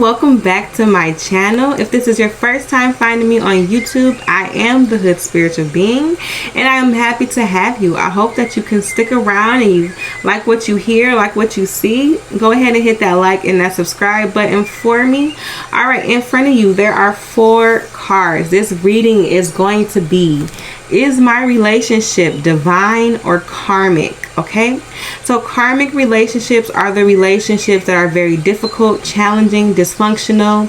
welcome back to my channel. If this is your first time finding me on YouTube, I am the Hood Spiritual Being, and I am happy to have you. I hope that you can stick around and you like what you hear, like what you see. Go ahead and hit that like and that subscribe button for me. All right, in front of you there are 4 cards. This reading is going to be, is my relationship divine or karmic? Okay, so karmic relationships are the relationships that are very difficult, challenging, dysfunctional,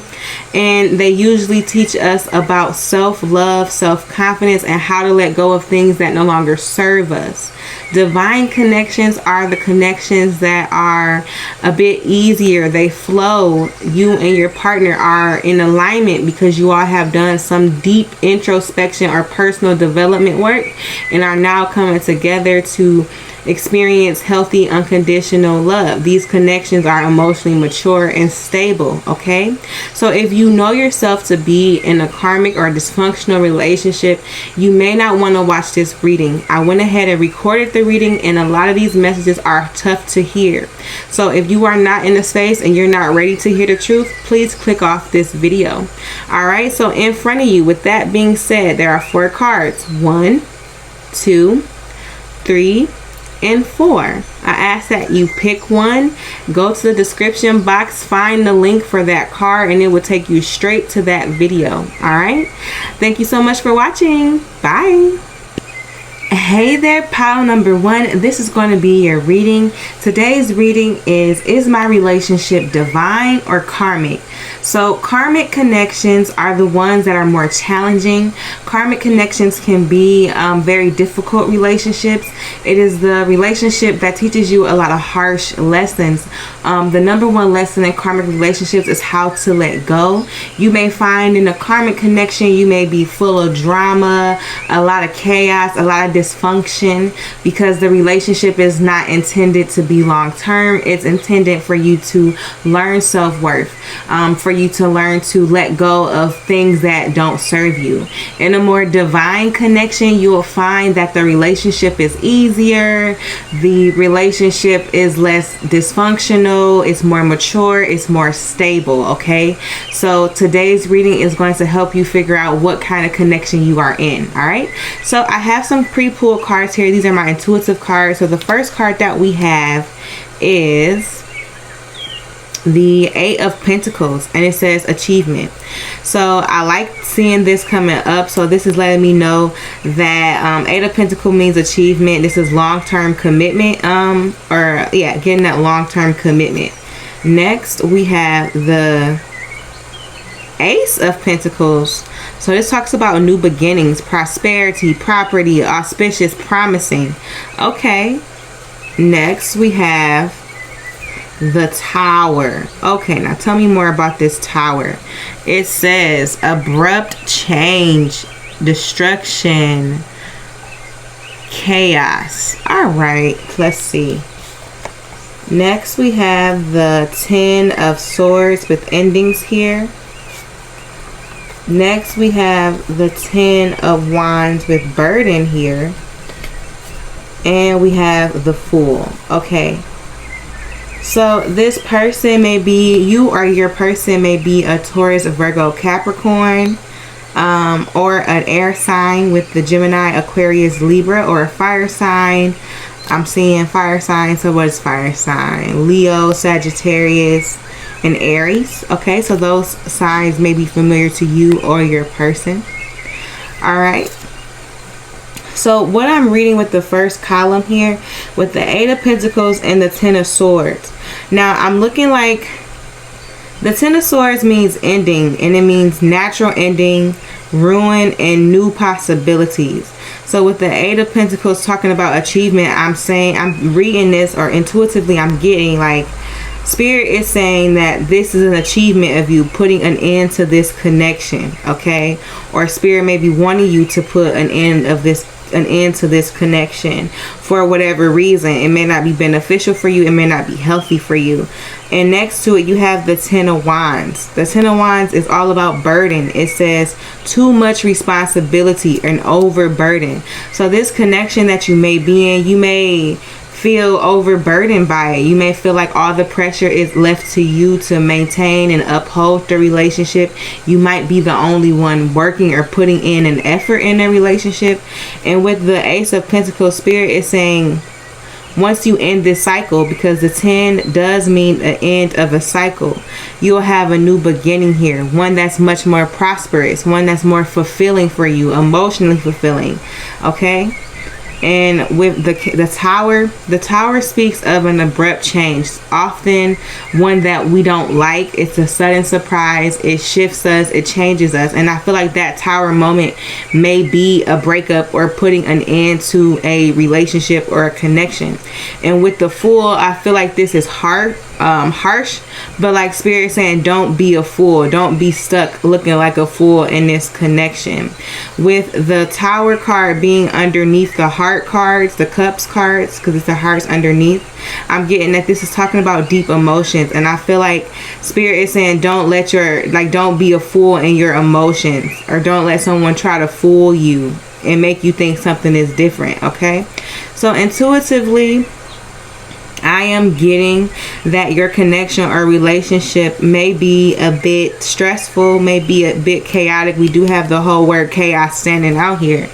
and they usually teach us about self-love, self-confidence, and how to let go of things that no longer serve us. Divine connections are the connections that are a bit easier. They flow. You and your partner are in alignment because you all have done some deep introspection or personal development work and are now coming together to experience healthy unconditional love. These connections are emotionally mature and stable. Okay, so if you know yourself to be in a karmic or dysfunctional relationship, you may not want to watch this reading. I went ahead and recorded the reading, and a lot of these messages are tough to hear. So if you are not in the space and you're not ready to hear the truth, please click off this video. All right, so in front of you, with that being said, there are 4 cards. 1, 2, 3, and 4. I ask that you pick one, go to the description box, find the link for that card, and it will take you straight to that video. All right, thank you so much for watching. Bye. Hey there, pile number 1. This is going to be your reading. Today's reading is my relationship divine or karmic? So karmic connections are the ones that are more challenging. Karmic connections can be very difficult relationships. It is the relationship that teaches you a lot of harsh lessons. The number 1 lesson in karmic relationships is how to let go. You may find in a karmic connection you may be full of drama, a lot of chaos, a lot of dysfunction, because the relationship is not intended to be long term. It's intended for you to learn self-worth, for you to learn to let go of things that don't serve you. In a more divine connection, you will find that the relationship is easier, the relationship is less dysfunctional, it's more mature, it's more stable. Okay, so today's reading is going to help you figure out what kind of connection you are in. All right, so I have some pre-pulled cards here. These are my intuitive cards. So the first card that we have is the 8 of Pentacles, and it says achievement. So I like seeing this coming up. So this is letting me know that 8 of Pentacles means achievement. This is long-term commitment, getting that long-term commitment. Next we have the Ace of Pentacles. So this talks about new beginnings, prosperity, property, auspicious, promising. Okay, next we have the Tower. Okay, now tell me more about this Tower. It says abrupt change, destruction, chaos. All right, let's see. Next we have the 10 of Swords with endings here. Next we have the 10 of Wands with burden here. And we have the Fool. Okay, so this person may be, you or your person may be a Taurus, Virgo, Capricorn, or an air sign with the Gemini, Aquarius, Libra, or a fire sign. I'm seeing fire sign. So what is fire sign? Leo, Sagittarius, and Aries. Okay, so those signs may be familiar to you or your person. All right, so what I'm reading with the first column here with the 8 of Pentacles and the 10 of Swords. Now I'm looking like the 10 of Swords means ending, and it means natural ending, ruin, and new possibilities. So with the 8 of Pentacles talking about achievement, I'm reading this, or intuitively I'm getting like Spirit is saying that this is an achievement of you putting an end to this connection. Okay, or Spirit may be wanting you to put an end to this connection for whatever reason. It may not be beneficial for you, it may not be healthy for you. And next to it you have the 10 of Wands. The 10 of Wands is all about burden. It says too much responsibility and overburden. So this connection that you may be in, you may feel overburdened by it. You may feel like all the pressure is left to you to maintain and uphold the relationship. You might be the only one working or putting in an effort in a relationship. And with the Ace of Pentacles, Spirit is saying, once you end this cycle, because the 10 does mean the end of a cycle, you'll have a new beginning here. One that's much more prosperous. One that's more fulfilling for you. Emotionally fulfilling. Okay? And with the tower speaks of an abrupt change, often one that we don't like. It's a sudden surprise. It shifts us. It changes us. And I feel like that tower moment may be a breakup or putting an end to a relationship or a connection. And with the Fool, I feel like this is harsh, but like Spirit saying, don't be a fool. Don't be stuck looking like a fool in this connection. With the Tower card being underneath the heart cards, the cups cards, because it's the hearts underneath, I'm getting that this is talking about deep emotions. And I feel like Spirit is saying, don't be a fool in your emotions, or don't let someone try to fool you and make you think something is different. Okay, so intuitively, I am getting that your connection or relationship may be a bit stressful, may be a bit chaotic. We do have the whole word chaos standing out here.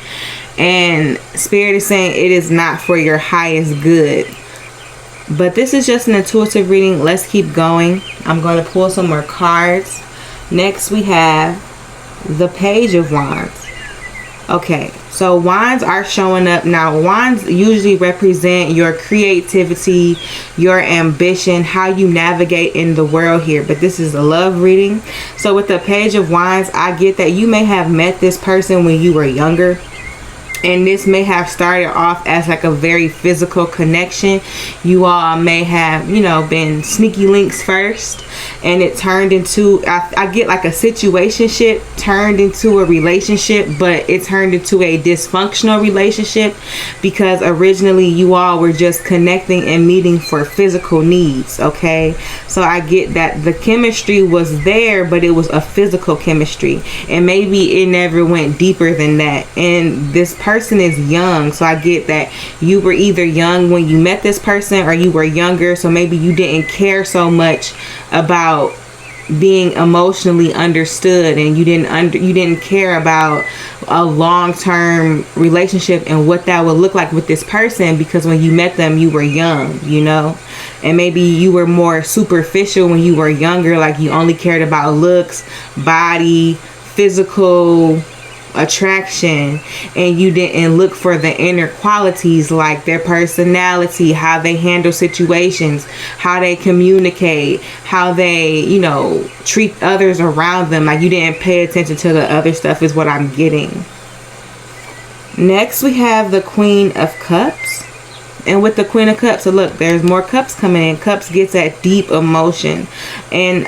And Spirit is saying it is not for your highest good. But this is just an intuitive reading. Let's keep going. I'm going to pull some more cards. Next we have the Page of Wands. Okay, so wands are showing up now. Wands usually represent your creativity, your ambition, how you navigate in the world here. But this is a love reading. So with the Page of Wands, I get that you may have met this person when you were younger. And this may have started off as like a very physical connection. You all may have, been sneaky links first. And it turned into, I get like a situationship turned into a relationship. But it turned into a dysfunctional relationship. Because originally you all were just connecting and meeting for physical needs. Okay. So I get that the chemistry was there, but it was a physical chemistry. And maybe it never went deeper than that. And this person is young, so I get that you were either young when you met this person, or you were younger, so maybe you didn't care so much about being emotionally understood, and you didn't care about a long-term relationship and what that would look like with this person, because when you met them you were young, and maybe you were more superficial when you were younger, like you only cared about looks, body, physical attraction, and you didn't look for the inner qualities like their personality, how they handle situations, how they communicate, how they treat others around them. Like you didn't pay attention to the other stuff is what I'm getting. Next we have the Queen of Cups. And with the Queen of Cups, so look, there's more cups coming in. Cups gets that deep emotion. And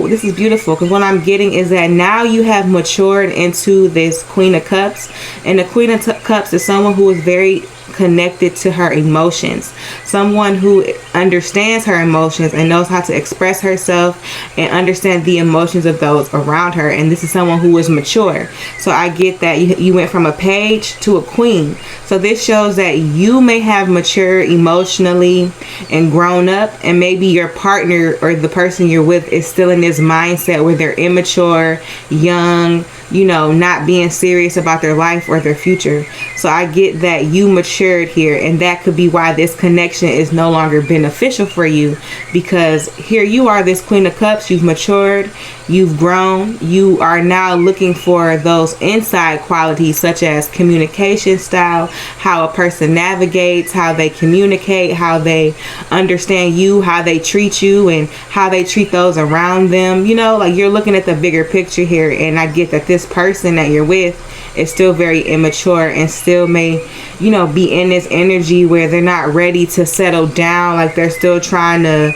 this is beautiful, because what I'm getting is that now you have matured into this Queen of Cups. And the Queen of Cups is someone who is very connected to her emotions, someone who understands her emotions and knows how to express herself and understand the emotions of those around her. And this is someone who is mature. So I get that you went from a page to a queen. So this shows that you may have matured emotionally and grown up, and maybe your partner or the person you're with is still in this mindset where they're immature, young, not being serious about their life or their future. So I get that you matured here, and that could be why this connection is no longer beneficial for you, because here you are, this Queen of Cups, you've matured, you've grown, you are now looking for those inside qualities such as communication style, how a person navigates, how they communicate, how they understand you, how they treat you, and how they treat those around them. Like you're looking at the bigger picture here, and I get that this person that you're with is still very immature and still may be in this energy where they're not ready to settle down. Like they're still trying to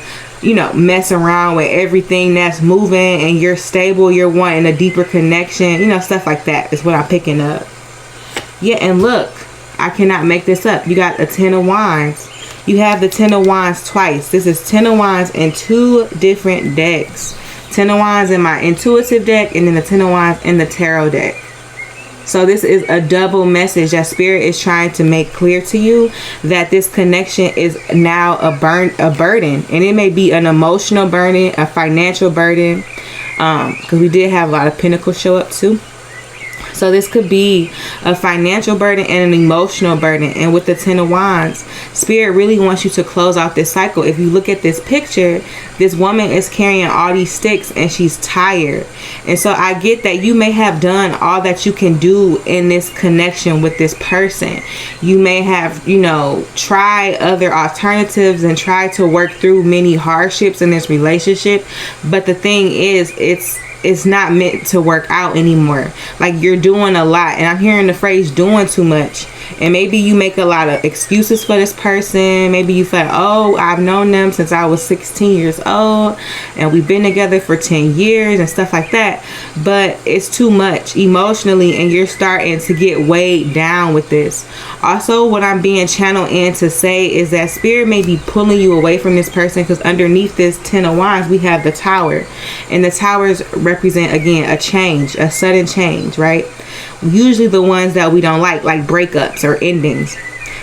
mess around with everything that's moving, and you're stable, you're wanting a deeper connection, stuff like that is what I'm picking up. Yeah, and look, I cannot make this up. You got a 10 of Wands. You have the 10 of Wands twice. This is 10 of Wands in two different decks. 10 of Wands in my intuitive deck, and then the 10 of Wands in the tarot deck. So this is a double message that Spirit is trying to make clear to you, that this connection is now a burden, and it may be an emotional burden, a financial burden, because we did have a lot of Pentacles show up too. So this could be a financial burden and an emotional burden. And with the Ten of Wands, Spirit really wants you to close out this cycle. If you look at this picture, this woman is carrying all these sticks and she's tired. And so I get that you may have done all that you can do in this connection with this person. You may have, you know, tried other alternatives and tried to work through many hardships in this relationship. But the thing is, it's not meant to work out anymore. Like, you're doing a lot, and I'm hearing the phrase doing too much. And maybe you make a lot of excuses for this person. Maybe you feel, oh, I've known them since I was 16 years old and we've been together for 10 years and stuff like that. But it's too much emotionally, and you're starting to get weighed down with this. Also, what I'm being channeled in to say is that Spirit may be pulling you away from this person, because underneath this Ten of Wands we have the Tower, and the Towers represent, again, a change, a sudden change, right? Usually the ones that we don't like breakups or endings.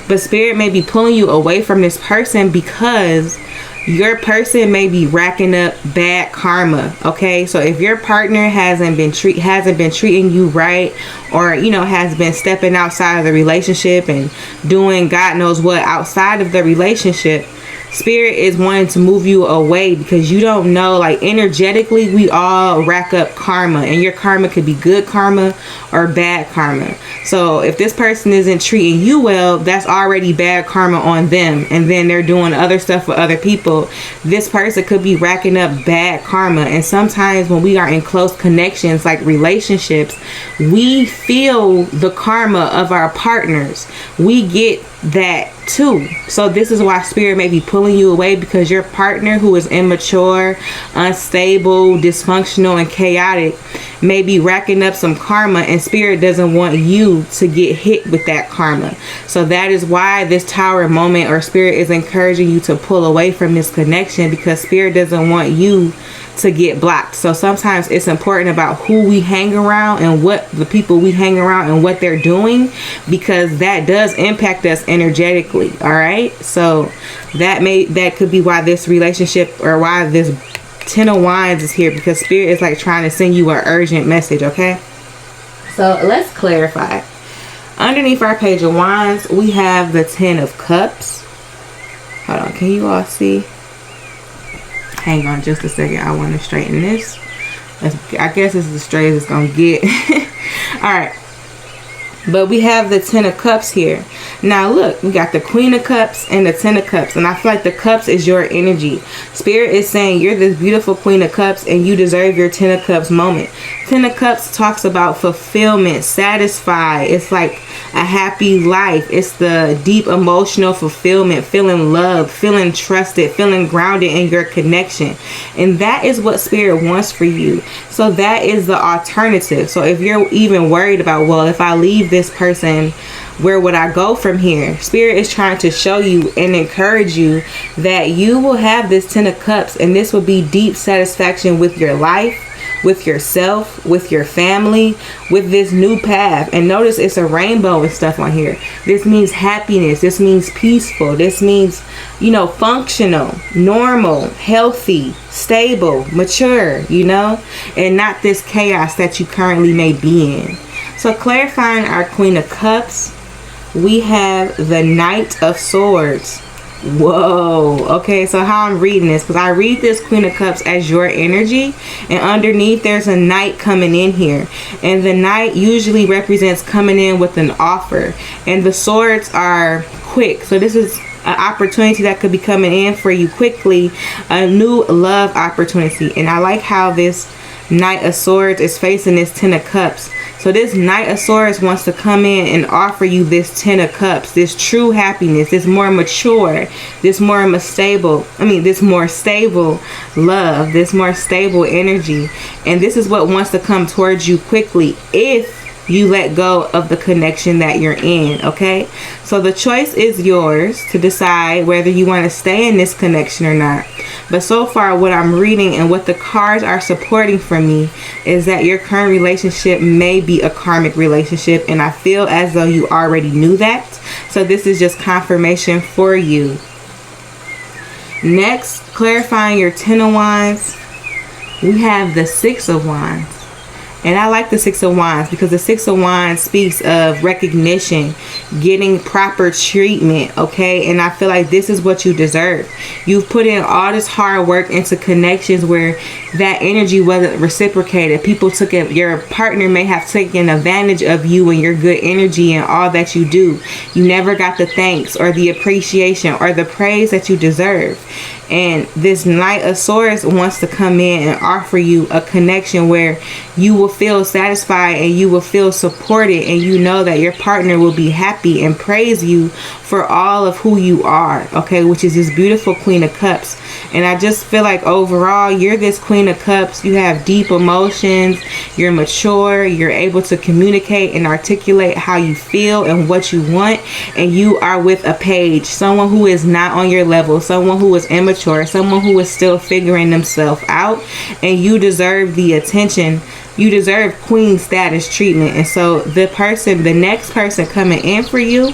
But Spirit may be pulling you away from this person because your person may be racking up bad karma. Okay, so if your partner hasn't been treating you right, or, you know, has been stepping outside of the relationship and doing God knows what outside of the relationship, Spirit is wanting to move you away, because you don't know, like, energetically we all rack up karma, and your karma could be good karma or bad karma. So if this person isn't treating you well, that's already bad karma on them, and then they're doing other stuff with other people. This person could be racking up bad karma. And sometimes when we are in close connections, like relationships, we feel the karma of our partners. We get that too. So this is why Spirit may be pulling you away, because your partner, who is immature, unstable, dysfunctional, and chaotic, may be racking up some karma, and Spirit doesn't want you to get hit with that karma. So that is why this Tower moment, or Spirit is encouraging you to pull away from this connection, because Spirit doesn't want you to get blocked. So sometimes it's important about who we hang around and what the people we hang around and what they're doing, because that does impact us energetically. All right, so that could be why this relationship, or why this Ten of Wands is here, because Spirit is like trying to send you an urgent message. Okay, so let's clarify. Underneath our Page of Wands, we have the Ten of Cups. Hold on, can you all see? Hang on just a second. I want to straighten this. I guess this is as straight as it's going to get. Alright. But we have the Ten of Cups here. Now look, we got the Queen of Cups and the Ten of Cups. And I feel like the Cups is your energy. Spirit is saying you're this beautiful Queen of Cups, and you deserve your Ten of Cups moment. Ten of Cups talks about fulfillment, satisfied. It's like a happy life. It's the deep emotional fulfillment, feeling loved, feeling trusted, feeling grounded in your connection. And that is what Spirit wants for you. So that is the alternative. So if you're even worried about, well, if I leave this person, where would I go from here? Spirit is trying to show you and encourage you that you will have this Ten of Cups, and this will be deep satisfaction with your life, with yourself, with your family, with this new path. And notice it's a rainbow and stuff on here. This means happiness. This means peaceful. This means, you know, functional, normal, healthy, stable, mature, you know, and not this chaos that you currently may be in. So clarifying our Queen of Cups, we have the Knight of Swords. Whoa. Okay, so how I'm reading this, because I read this Queen of Cups as your energy, and underneath there's a knight coming in here, and the knight usually represents coming in with an offer, and the swords are quick. So this is an opportunity that could be coming in for you quickly, a new love opportunity. And I like how this Knight of Swords is facing this Ten of Cups. So this Knight of Swords wants to come in and offer you this Ten of Cups, this true happiness, this more mature, this more stable love, this more stable energy. And this is what wants to come towards you quickly if you let go of the connection that you're in. Okay, so the choice is yours to decide whether you want to stay in this connection or not. But so far, what I'm reading and what the cards are supporting for me is that your current relationship may be a karmic relationship, and I feel as though you already knew that. So this is just confirmation for you. Next, clarifying your 10 of Wands, we have the 6 of Wands. And I like the 6 of Wands because the 6 of Wands speaks of recognition, getting proper treatment, okay? And I feel like this is what you deserve. You've put in all this hard work into connections where that energy wasn't reciprocated. People took it, your partner may have taken advantage of you and your good energy and all that you do. You never got the thanks or the appreciation or the praise that you deserve. And this Knight of Swords wants to come in and offer you a connection where you will feel satisfied and you will feel supported, and you know that your partner will be happy and praise you for all of who you are, okay, which is this beautiful Queen of Cups. And I just feel like overall you're this Queen of Cups. You have deep emotions, you're mature, you're able to communicate and articulate how you feel and what you want, and you are with a page, someone who is not on your level, someone who is immature, someone who is still figuring themselves out, and you deserve the attention. You deserve queen status treatment. And so the next person coming in for you,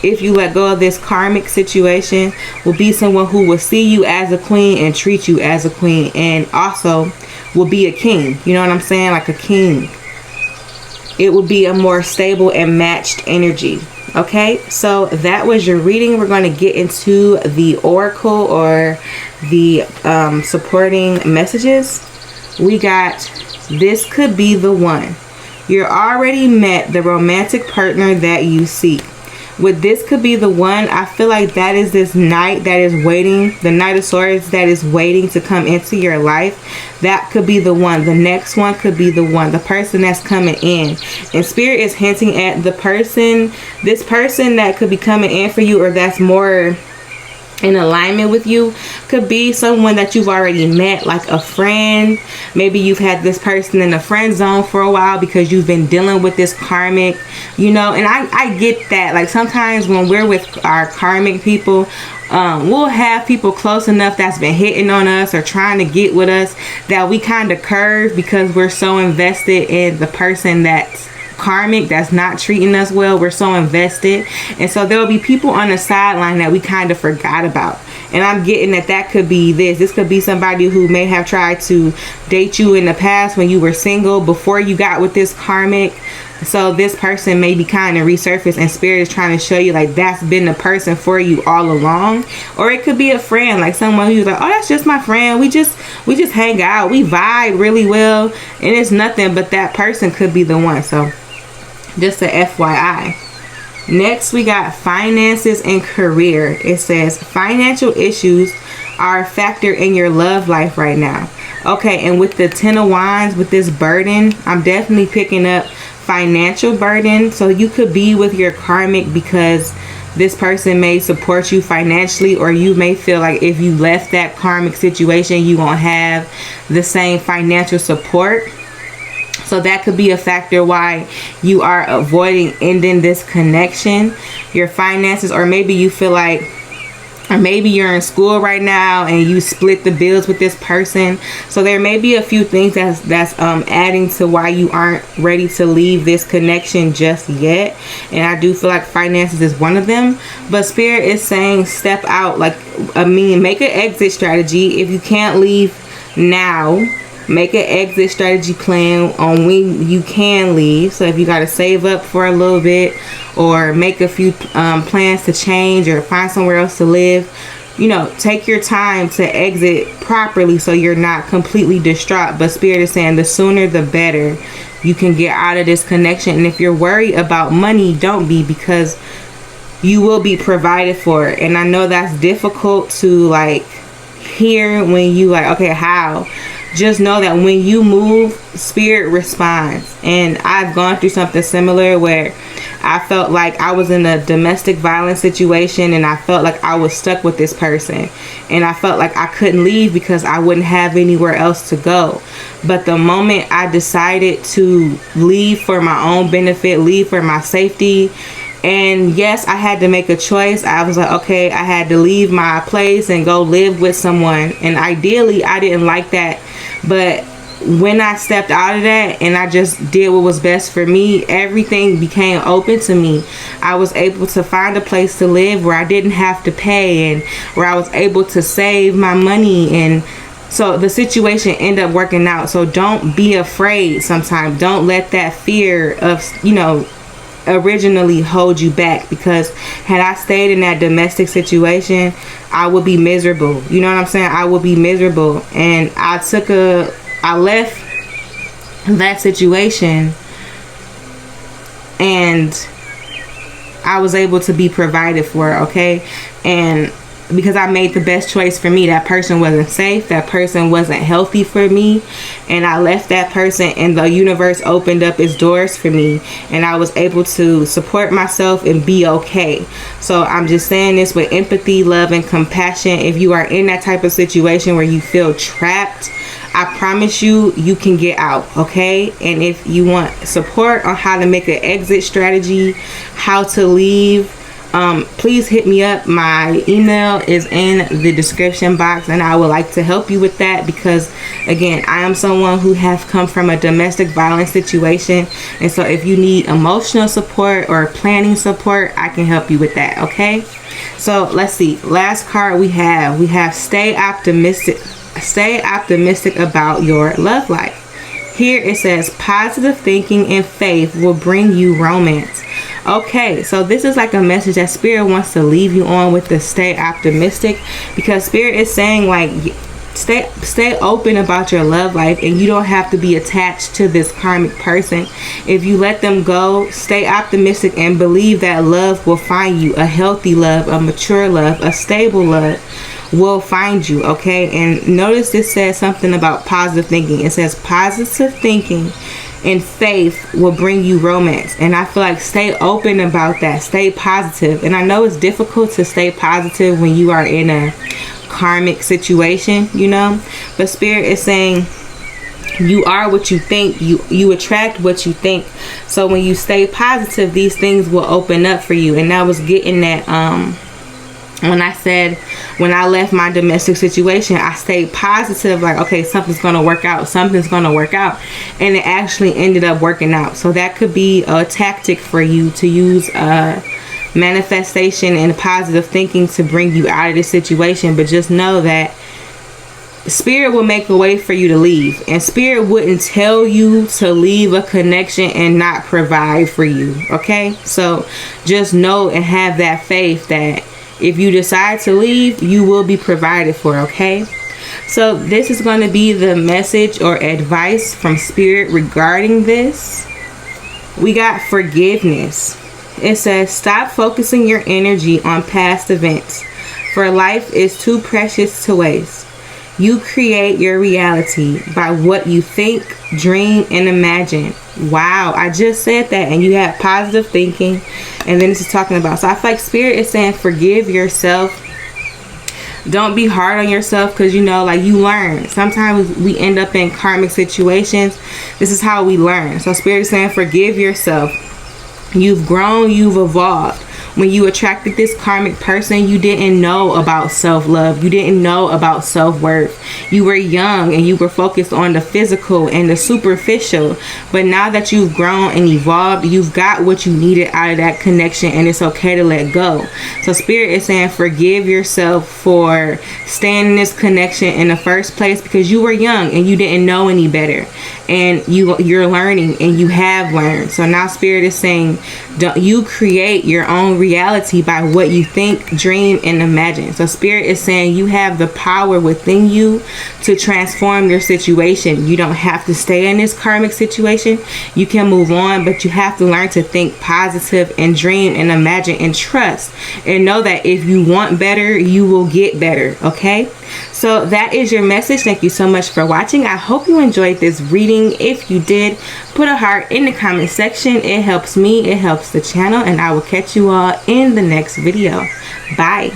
if you let go of this karmic situation, will be someone who will see you as a queen and treat you as a queen, and also will be a king. You know what I'm saying? Like a king. It will be a more stable and matched energy. Okay, so that was your reading. We're going to get into the oracle or the supporting messages. We got, this could be the one. You're already met the romantic partner that you seek. With this could be the one, I feel like that is this knight that is waiting, the Knight of Swords that is waiting to come into your life. That could be the one. The next one could be the one, the person that's coming in. And Spirit is hinting at the person, this person that could be coming in for you, or that's more in alignment with you, could be someone that you've already met, like a friend. Maybe you've had this person in the friend zone for a while because you've been dealing with this karmic, you know. And I get that. Like sometimes when we're with our karmic people, we'll have people close enough that's been hitting on us or trying to get with us that we kind of curve because we're so invested in the person that's karmic that's not treating us well. We're so invested, and so there will be people on the sideline that we kind of forgot about. And I'm getting that could be this could be somebody who may have tried to date you in the past when you were single before you got with this karmic. So this person may be kind of resurfaced, and Spirit is trying to show you like that's been the person for you all along. Or it could be a friend, like someone who's like, oh, that's just my friend, we just hang out, we vibe really well, and it's nothing but that person could be the one. So just a FYI. Next, we got finances and career. It says financial issues are a factor in your love life right now. Okay, and with the 10 of Wands, with this burden, I'm definitely picking up financial burden. So you could be with your karmic because this person may support you financially, or you may feel like if you left that karmic situation, you won't have the same financial support. So that could be a factor why you are avoiding ending this connection. Your finances, or maybe you feel like, or maybe you're in school right now and you split the bills with this person. So there may be a few things that's adding to why you aren't ready to leave this connection just yet. And I do feel like finances is one of them. But Spirit is saying step out. Like, make an exit strategy. If you can't leave now, make an exit strategy plan on when you can leave. So if you got to save up for a little bit, or make a few plans to change, or find somewhere else to live, you know, take your time to exit properly so you're not completely distraught. But Spirit is saying the sooner the better you can get out of this connection. And if you're worried about money, don't be, because you will be provided for. And I know that's difficult to like hear when you like, okay, how? Just know that when you move, Spirit responds. And I've gone through something similar where I felt like I was in a domestic violence situation, and I felt like I was stuck with this person, and I felt like I couldn't leave because I wouldn't have anywhere else to go. But the moment I decided to leave for my own benefit, leave for my safety, And yes, I had to make a choice. I was like, okay, I had to leave my place and go live with someone. And ideally, I didn't like that. But when I stepped out of that and I just did what was best for me, everything became open to me. I was able to find a place to live where I didn't have to pay, and where I was able to save my money. And so the situation ended up working out. So don't be afraid sometimes. Don't let that fear of, originally hold you back, because had I stayed in that domestic situation, I would be miserable. You know what I'm saying? I would be miserable. And I left that situation, and I was able to be provided for, okay? And because I made the best choice for me. That person wasn't safe. That person wasn't healthy for me. And I left that person, and the universe opened up its doors for me. And I was able to support myself and be okay. So I'm just saying this with empathy, love, and compassion. If you are in that type of situation where you feel trapped, I promise you, you can get out, okay? And if you want support on how to make an exit strategy, how to leave, please hit me up. My email is in the description box, and I would like to help you with that, because again, I am someone who have come from a domestic violence situation, and so if you need emotional support or planning support, I can help you with that, okay? So let's see, last card we have stay optimistic about your love life. Here it says positive thinking and faith will bring you romance. Okay, so this is like a message that Spirit wants to leave you on with the stay optimistic, because Spirit is saying like stay open about your love life, and you don't have to be attached to this karmic person. If you let them go, stay optimistic and believe that love will find you. A healthy love, a mature love, a stable love will find you, okay? And notice this says something about positive thinking. It says positive thinking and faith will bring you romance. And I feel like stay open about that. Stay positive. And I know it's difficult to stay positive when you are in a karmic situation, but Spirit is saying you are what you think. You attract what you think. So when you stay positive, these things will open up for you. And I was getting that when I said, when I left my domestic situation, I stayed positive, like, okay, something's going to work out. Something's going to work out. And it actually ended up working out. So that could be a tactic for you to use manifestation and positive thinking to bring you out of this situation. But just know that Spirit will make a way for you to leave. And Spirit wouldn't tell you to leave a connection and not provide for you. Okay? So just know and have that faith that if you decide to leave, you will be provided for, okay? So this is going to be the message or advice from Spirit regarding this. We got forgiveness. It says, stop focusing your energy on past events, for life is too precious to waste. You create your reality by what you think, dream, and imagine. Wow, I just said that. And you have positive thinking. And then this is talking about. So I feel like Spirit is saying forgive yourself. Don't be hard on yourself, because you learn. Sometimes we end up in karmic situations. This is how we learn. So Spirit is saying forgive yourself. You've grown, you've evolved. When you attracted this karmic person, you didn't know about self-love. You didn't know about self-worth. You were young and you were focused on the physical and the superficial. But now that you've grown and evolved, you've got what you needed out of that connection, and it's okay to let go. So Spirit is saying forgive yourself for staying in this connection in the first place, because you were young and you didn't know any better. And you're learning, and you have learned. So now Spirit is saying, you create your own reality by what you think, dream, and imagine. So Spirit is saying you have the power within you to transform your situation. You don't have to stay in this karmic situation. You can move on, but you have to learn to think positive and dream and imagine and trust, and know that if you want better, you will get better, okay? So that is your message. Thank you so much for watching. I hope you enjoyed this reading. If you did, put a heart in the comment section. It helps me, it helps the channel, and I will catch you all in the next video. Bye.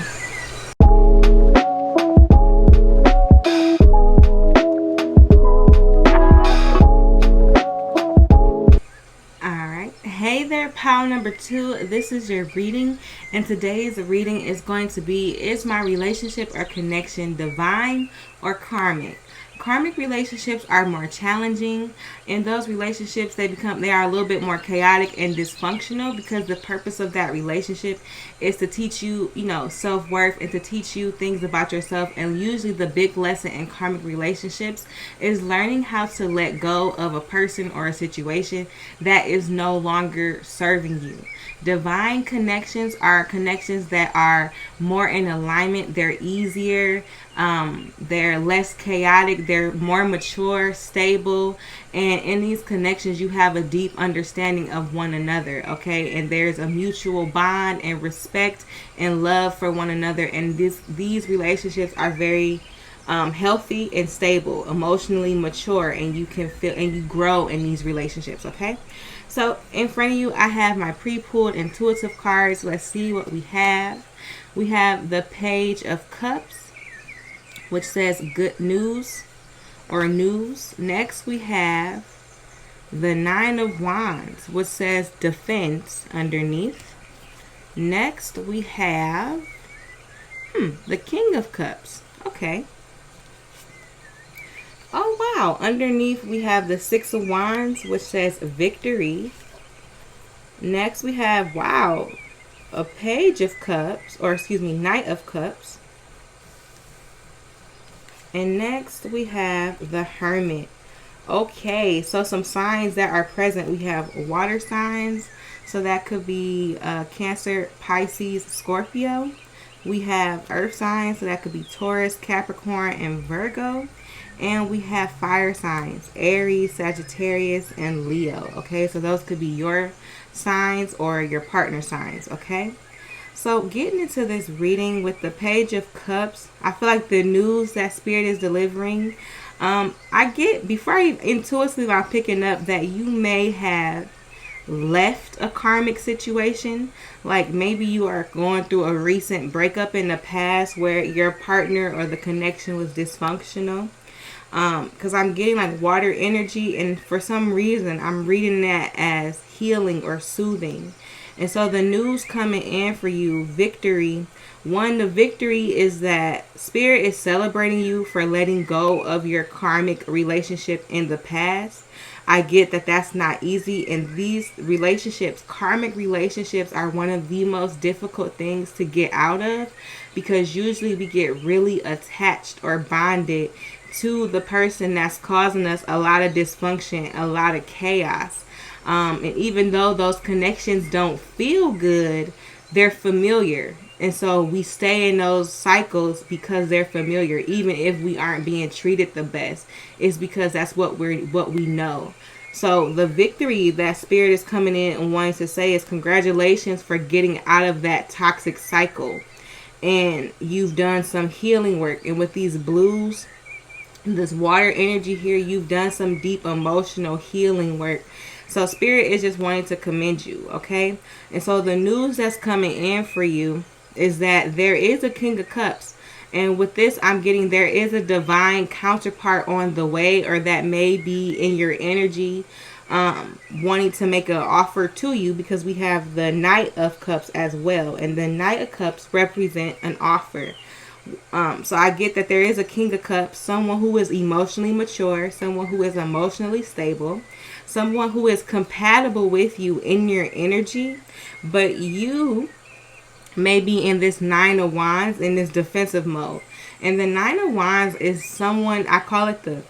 Hey there, pal number 2. This is your reading, and today's reading is going to be, is my relationship or connection divine or karmic? Karmic relationships are more challenging. In those relationships, they are a little bit more chaotic and dysfunctional, because the purpose of that relationship is to teach you, self-worth, and to teach you things about yourself. And usually the big lesson in karmic relationships is learning how to let go of a person or a situation that is no longer serving you. Divine connections are connections that are more in alignment. They're easier. They're less chaotic. They're more mature, stable. And in these connections, you have a deep understanding of one another. Okay. And there's a mutual bond and respect and love for one another. And these relationships are very healthy and stable, emotionally mature, and you can feel and you grow in these relationships. Okay. So in front of you, I have my pre-pulled intuitive cards. Let's see what we have. We have the Page of Cups, which says good news or news. Next, we have the Nine of Wands, which says defense underneath. Next, we have the King of Cups. Okay. Oh, wow. Underneath, we have the Six of Wands, which says victory. Next, we have, wow, a Page of Cups, or excuse me, Knight of Cups. And next, we have the Hermit. Okay, so some signs that are present. We have water signs. So that could be Cancer, Pisces, Scorpio. We have earth signs. So that could be Taurus, Capricorn, and Virgo. And we have fire signs, Aries, Sagittarius, and Leo. Okay, so those could be your signs or your partner signs. Okay, so getting into this reading with the Page of Cups, I feel like the news that Spirit is delivering, I get, before I intuitively I'm picking up that you may have left a karmic situation. Like maybe you are going through a recent breakup in the past where your partner or the connection was dysfunctional. Because I'm getting like water energy, and for some reason I'm reading that as healing or soothing. And so the news coming in for you, victory. One, the victory is that Spirit is celebrating you for letting go of your karmic relationship in the past. I get that that's not easy, and these relationships, karmic relationships, are one of the most difficult things to get out of, because usually we get really attached or bonded to the person that's causing us a lot of dysfunction, a lot of chaos. And even though those connections don't feel good, they're familiar. And so we stay in those cycles because they're familiar, even if we aren't being treated the best. It's because that's what we know. So the victory that Spirit is coming in and wanting to say is congratulations for getting out of that toxic cycle. And you've done some healing work. And with these blues, this water energy here, you've done some deep emotional healing work. So Spirit is just wanting to commend you, okay? And so the news that's coming in for you is that there is a King of Cups. And with this, I'm getting there is a divine counterpart on the way, or that may be in your energy, wanting to make an offer to you, because we have the Knight of Cups as well. And the Knight of Cups represent an offer. So I get that there is a King of Cups, someone who is emotionally mature, someone who is emotionally stable, someone who is compatible with you in your energy, but you may be in this Nine of Wands, in this defensive mode. And the Nine of Wands is someone, I call it the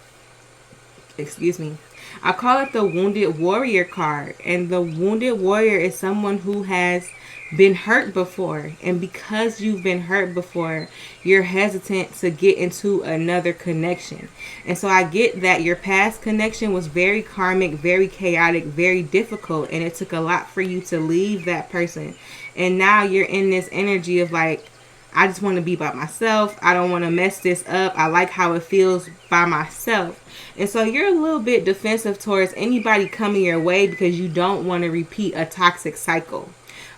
Wounded Warrior card. And the Wounded Warrior is someone who has been hurt before, and because you've been hurt before, you're hesitant to get into another connection. And so I get that your past connection was very karmic, very chaotic, very difficult, and it took a lot for you to leave that person. And now you're in this energy of like, I just want to be by myself. I don't want to mess this up. I like how it feels by myself. And so you're a little bit defensive towards anybody coming your way, because you don't want to repeat a toxic cycle.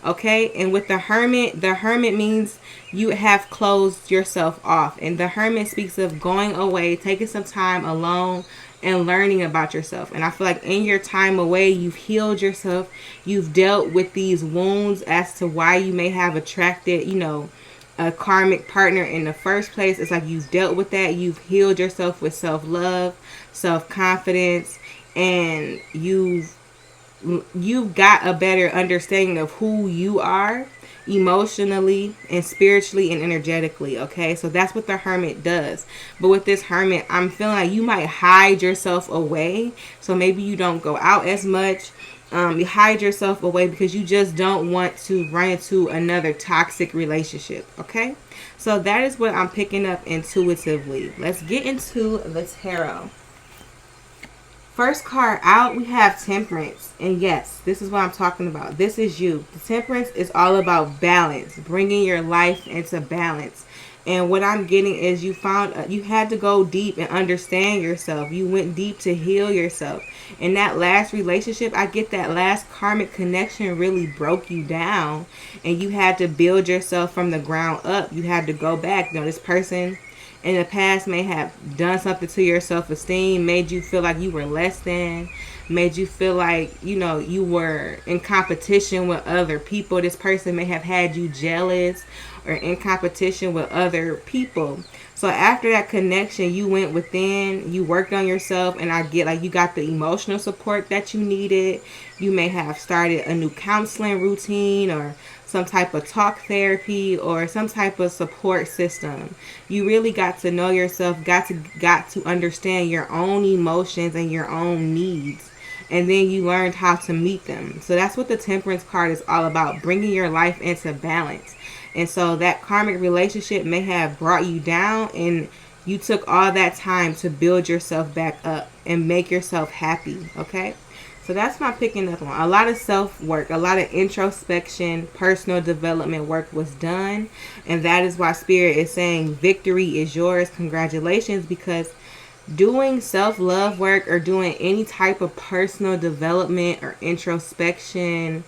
Okay, and with the Hermit means you have closed yourself off. And the Hermit speaks of going away, taking some time alone, and learning about yourself. And I feel like in your time away, you've healed yourself. You've dealt with these wounds as to why you may have attracted, a karmic partner in the first place. It's like you've dealt with that. You've healed yourself with self-love, self-confidence, and you've got a better understanding of who you are emotionally and spiritually and energetically. Okay, so that's what the hermit does. But with this hermit, I'm feeling like you might hide yourself away. So maybe you don't go out as much. You hide yourself away because you just don't want to run into another toxic relationship. Okay, so that is what I'm picking up intuitively. Let's get into the tarot. First card out, we have Temperance. And yes, this is what I'm talking about. This is you. The Temperance is all about balance, bringing your life into balance. And what I'm getting is you had to go deep and understand yourself. You went deep to heal yourself. In that last relationship, I get that last karmic connection really broke you down. And you had to build yourself from the ground up. You had to go back. This person in the past may have done something to your self-esteem, made you feel like you were less than, made you feel like, you were in competition with other people. This person may have had you jealous or in competition with other people. So after that connection, you went within, you worked on yourself, and I get like you got the emotional support that you needed. You may have started a new counseling routine or some type of talk therapy or some type of support system. You really got to know yourself, got to understand your own emotions and your own needs. And then you learned how to meet them. So that's what the Temperance card is all about, bringing your life into balance. And so that karmic relationship may have brought you down, and you took all that time to build yourself back up and make yourself happy. Okay? So that's my picking up on. A lot of self-work, a lot of introspection, personal development work was done. And that is why Spirit is saying victory is yours. Congratulations, because doing self-love work or doing any type of personal development or introspection,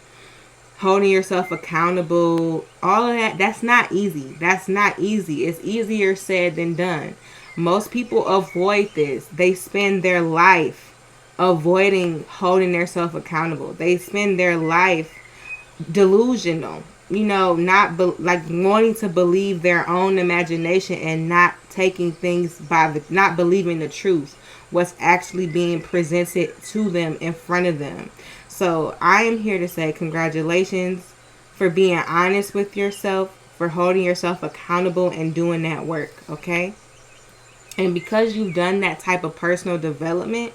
holding yourself accountable, all of that, that's not easy. That's not easy. It's easier said than done. Most people avoid this. They spend their life avoiding holding themselves accountable. They spend their life delusional, not like wanting to believe their own imagination and not taking things not believing the truth, what's actually being presented to them in front of them. So I am here to say congratulations for being honest with yourself, for holding yourself accountable and doing that work. Okay, and because you've done that type of personal development,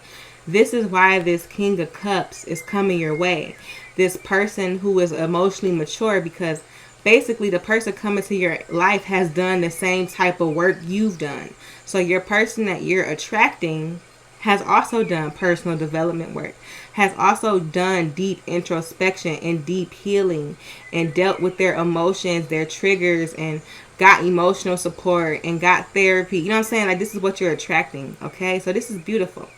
this is why this King of Cups is coming your way. This person who is emotionally mature, because basically the person coming to your life has done the same type of work you've done. So your person that you're attracting has also done personal development work, has also done deep introspection and deep healing, and dealt with their emotions, their triggers, and got emotional support and got therapy. You know what I'm saying? Like, this is what you're attracting. Okay, so this is beautiful.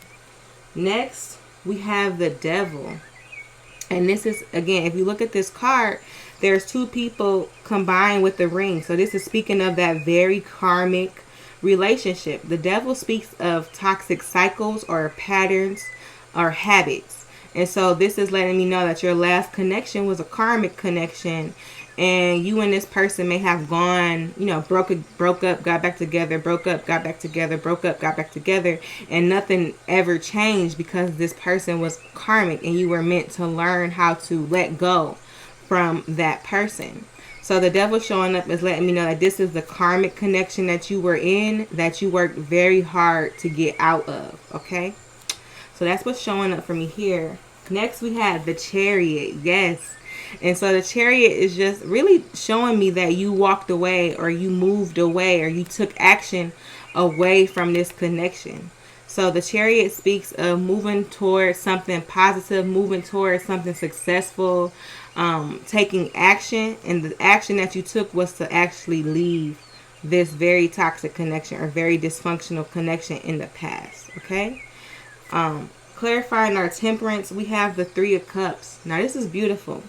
Next, we have the Devil. And this is, again, if you look at this card, there's two people combined with the ring. So this is speaking of that very karmic relationship. The Devil speaks of toxic cycles or patterns or habits. And so this is letting me know that your last connection was a karmic connection. And you and this person may have gone, broke up, got back together, broke up, got back together, broke up, got back together, and nothing ever changed because this person was karmic and you were meant to learn how to let go from that person. So the Devil showing up is letting me know that this is the karmic connection that you were in, that you worked very hard to get out of. Okay, so that's what's showing up for me here. Next, we have the Chariot. Yes. And so the Chariot is just really showing me that you walked away, or you moved away, or you took action away from this connection. So the Chariot speaks of moving towards something positive, moving towards something successful, taking action. And the action that you took was to actually leave this very toxic connection or very dysfunctional connection in the past. Okay. Clarifying our Temperance, we have the Three of Cups. Now this is beautiful.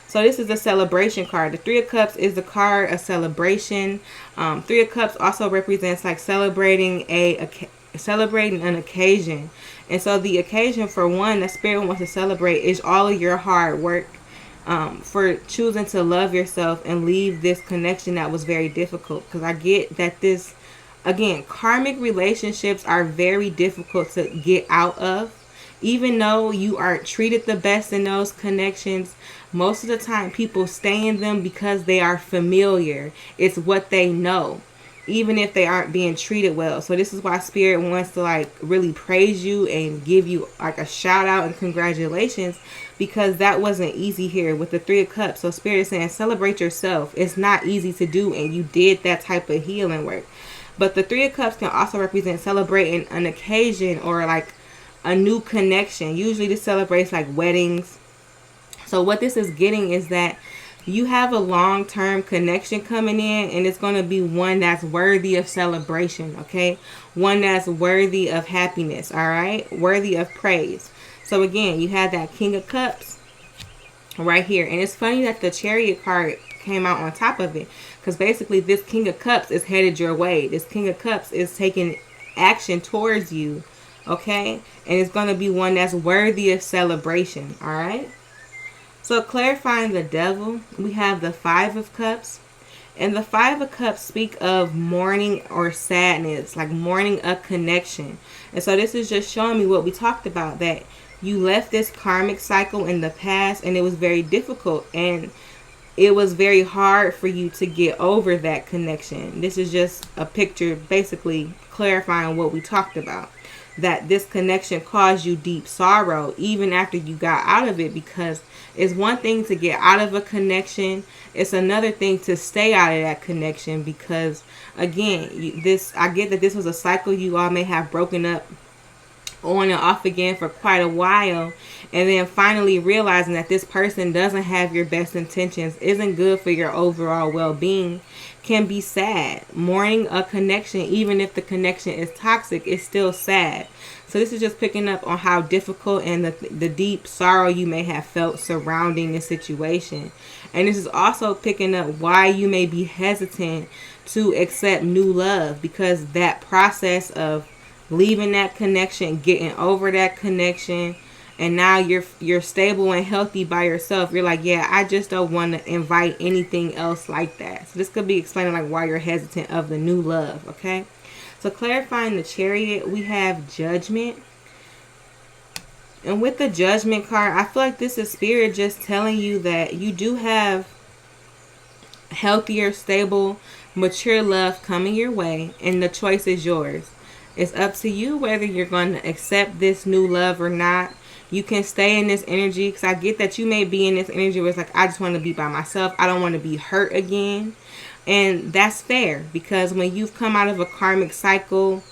So this is a celebration card. The Three of Cups is the card of celebration. Three of Cups also represents like celebrating a celebrating an occasion. And so the occasion, for one, that Spirit wants to celebrate is all of your hard work, for choosing to love yourself and leave this connection that was very difficult. Because I get that this, again, karmic relationships are very difficult to get out of. Even though you aren't treated the best in those connections, most of the time people stay in them because they are familiar. It's what they know, even if they aren't being treated well. So this is why Spirit wants to like really praise you and give you like a shout out and congratulations, because that wasn't easy here with the Three of Cups. So Spirit is saying celebrate yourself. It's not easy to do, and you did that type of healing work. But the Three of Cups can also represent celebrating an occasion or like a new connection. Usually this celebrates like weddings. So what this is getting is that you have a long-term connection coming in, and it's going to be one that's worthy of celebration, okay? One that's worthy of happiness, all right? Worthy of praise. So again, you have that King of Cups right here. And it's funny that the Chariot card came out on top of it, because basically this King of Cups is headed your way. This King of Cups is taking action towards you, okay? And it's going to be one that's worthy of celebration, all right? So clarifying the Devil, we have the Five of Cups. And the Five of Cups speak of mourning or sadness, like mourning a connection. And so this is just showing me what we talked about, that you left this karmic cycle in the past and it was very difficult. And it was very hard for you to get over that connection. This is just a picture basically clarifying what we talked about, that this connection caused you deep sorrow even after you got out of it, because it's one thing to get out of a connection. It's another thing to stay out of that connection, because again, I get that this was a cycle you all may have broken up on and off again for quite a while, and then finally realizing that this person doesn't have your best intentions, isn't good for your overall well-being, can be sad. Mourning a connection, even if the connection is toxic, is still sad. So this is just picking up on how difficult and the deep sorrow you may have felt surrounding the situation. And this is also picking up why you may be hesitant to accept new love, because that process of leaving that connection, getting over that connection, and now you're stable and healthy by yourself. You're like, yeah, I just don't want to invite anything else like that. So this could be explaining like why you're hesitant of the new love, okay? So clarifying the Chariot, we have Judgment. And with the Judgment card, I feel like this is Spirit just telling you that you do have healthier, stable, mature love coming your way, and the choice is yours. It's up to you whether you're going to accept this new love or not. You can stay in this energy, because I get that you may be in this energy where it's like, I just want to be by myself. I don't want to be hurt again. And that's fair, because when you've come out of a karmic cycle,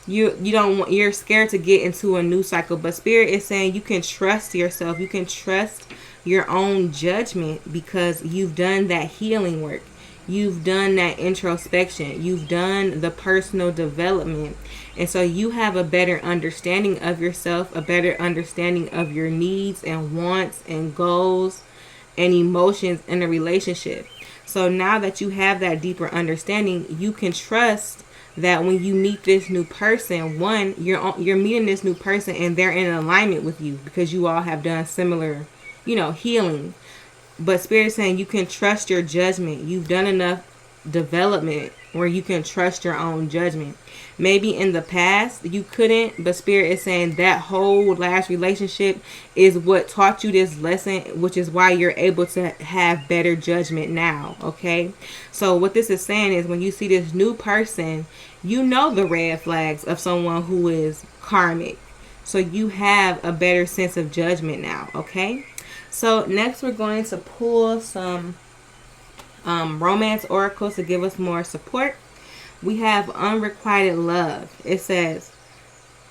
you're scared to get into a new cycle. But Spirit is saying you can trust yourself. You can trust your own judgment, because you've done that healing work. You've done that introspection. You've done the personal development. And so you have a better understanding of yourself, a better understanding of your needs and wants and goals and emotions in a relationship. So now that you have that deeper understanding, you can trust that when you meet this new person, one, you're meeting this new person and they're in alignment with you, because you all have done similar, healing. But Spirit is saying you can trust your judgment. You've done enough development where you can trust your own judgment. Maybe in the past you couldn't, but Spirit is saying that whole last relationship is what taught you this lesson, which is why you're able to have better judgment now, okay? So what this is saying is when you see this new person, you know the red flags of someone who is karmic. So you have a better sense of judgment now, okay? So next we're going to pull some romance oracles to give us more support. We have Unrequited Love. It says,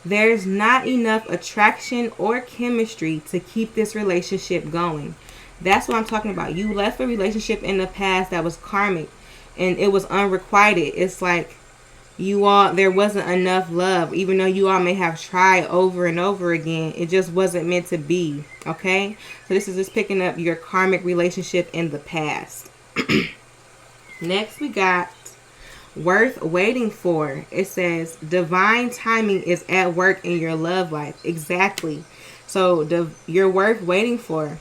there's not enough attraction or chemistry to keep this relationship going. That's what I'm talking about. You left a relationship in the past that was karmic and it was unrequited. It's like there wasn't enough love. Even though you all may have tried over and over again, it just wasn't meant to be. Okay? So this is just picking up your karmic relationship in the past. Next we got Worth waiting for. It says divine timing is at work in your love life. Exactly. So you're worth waiting for.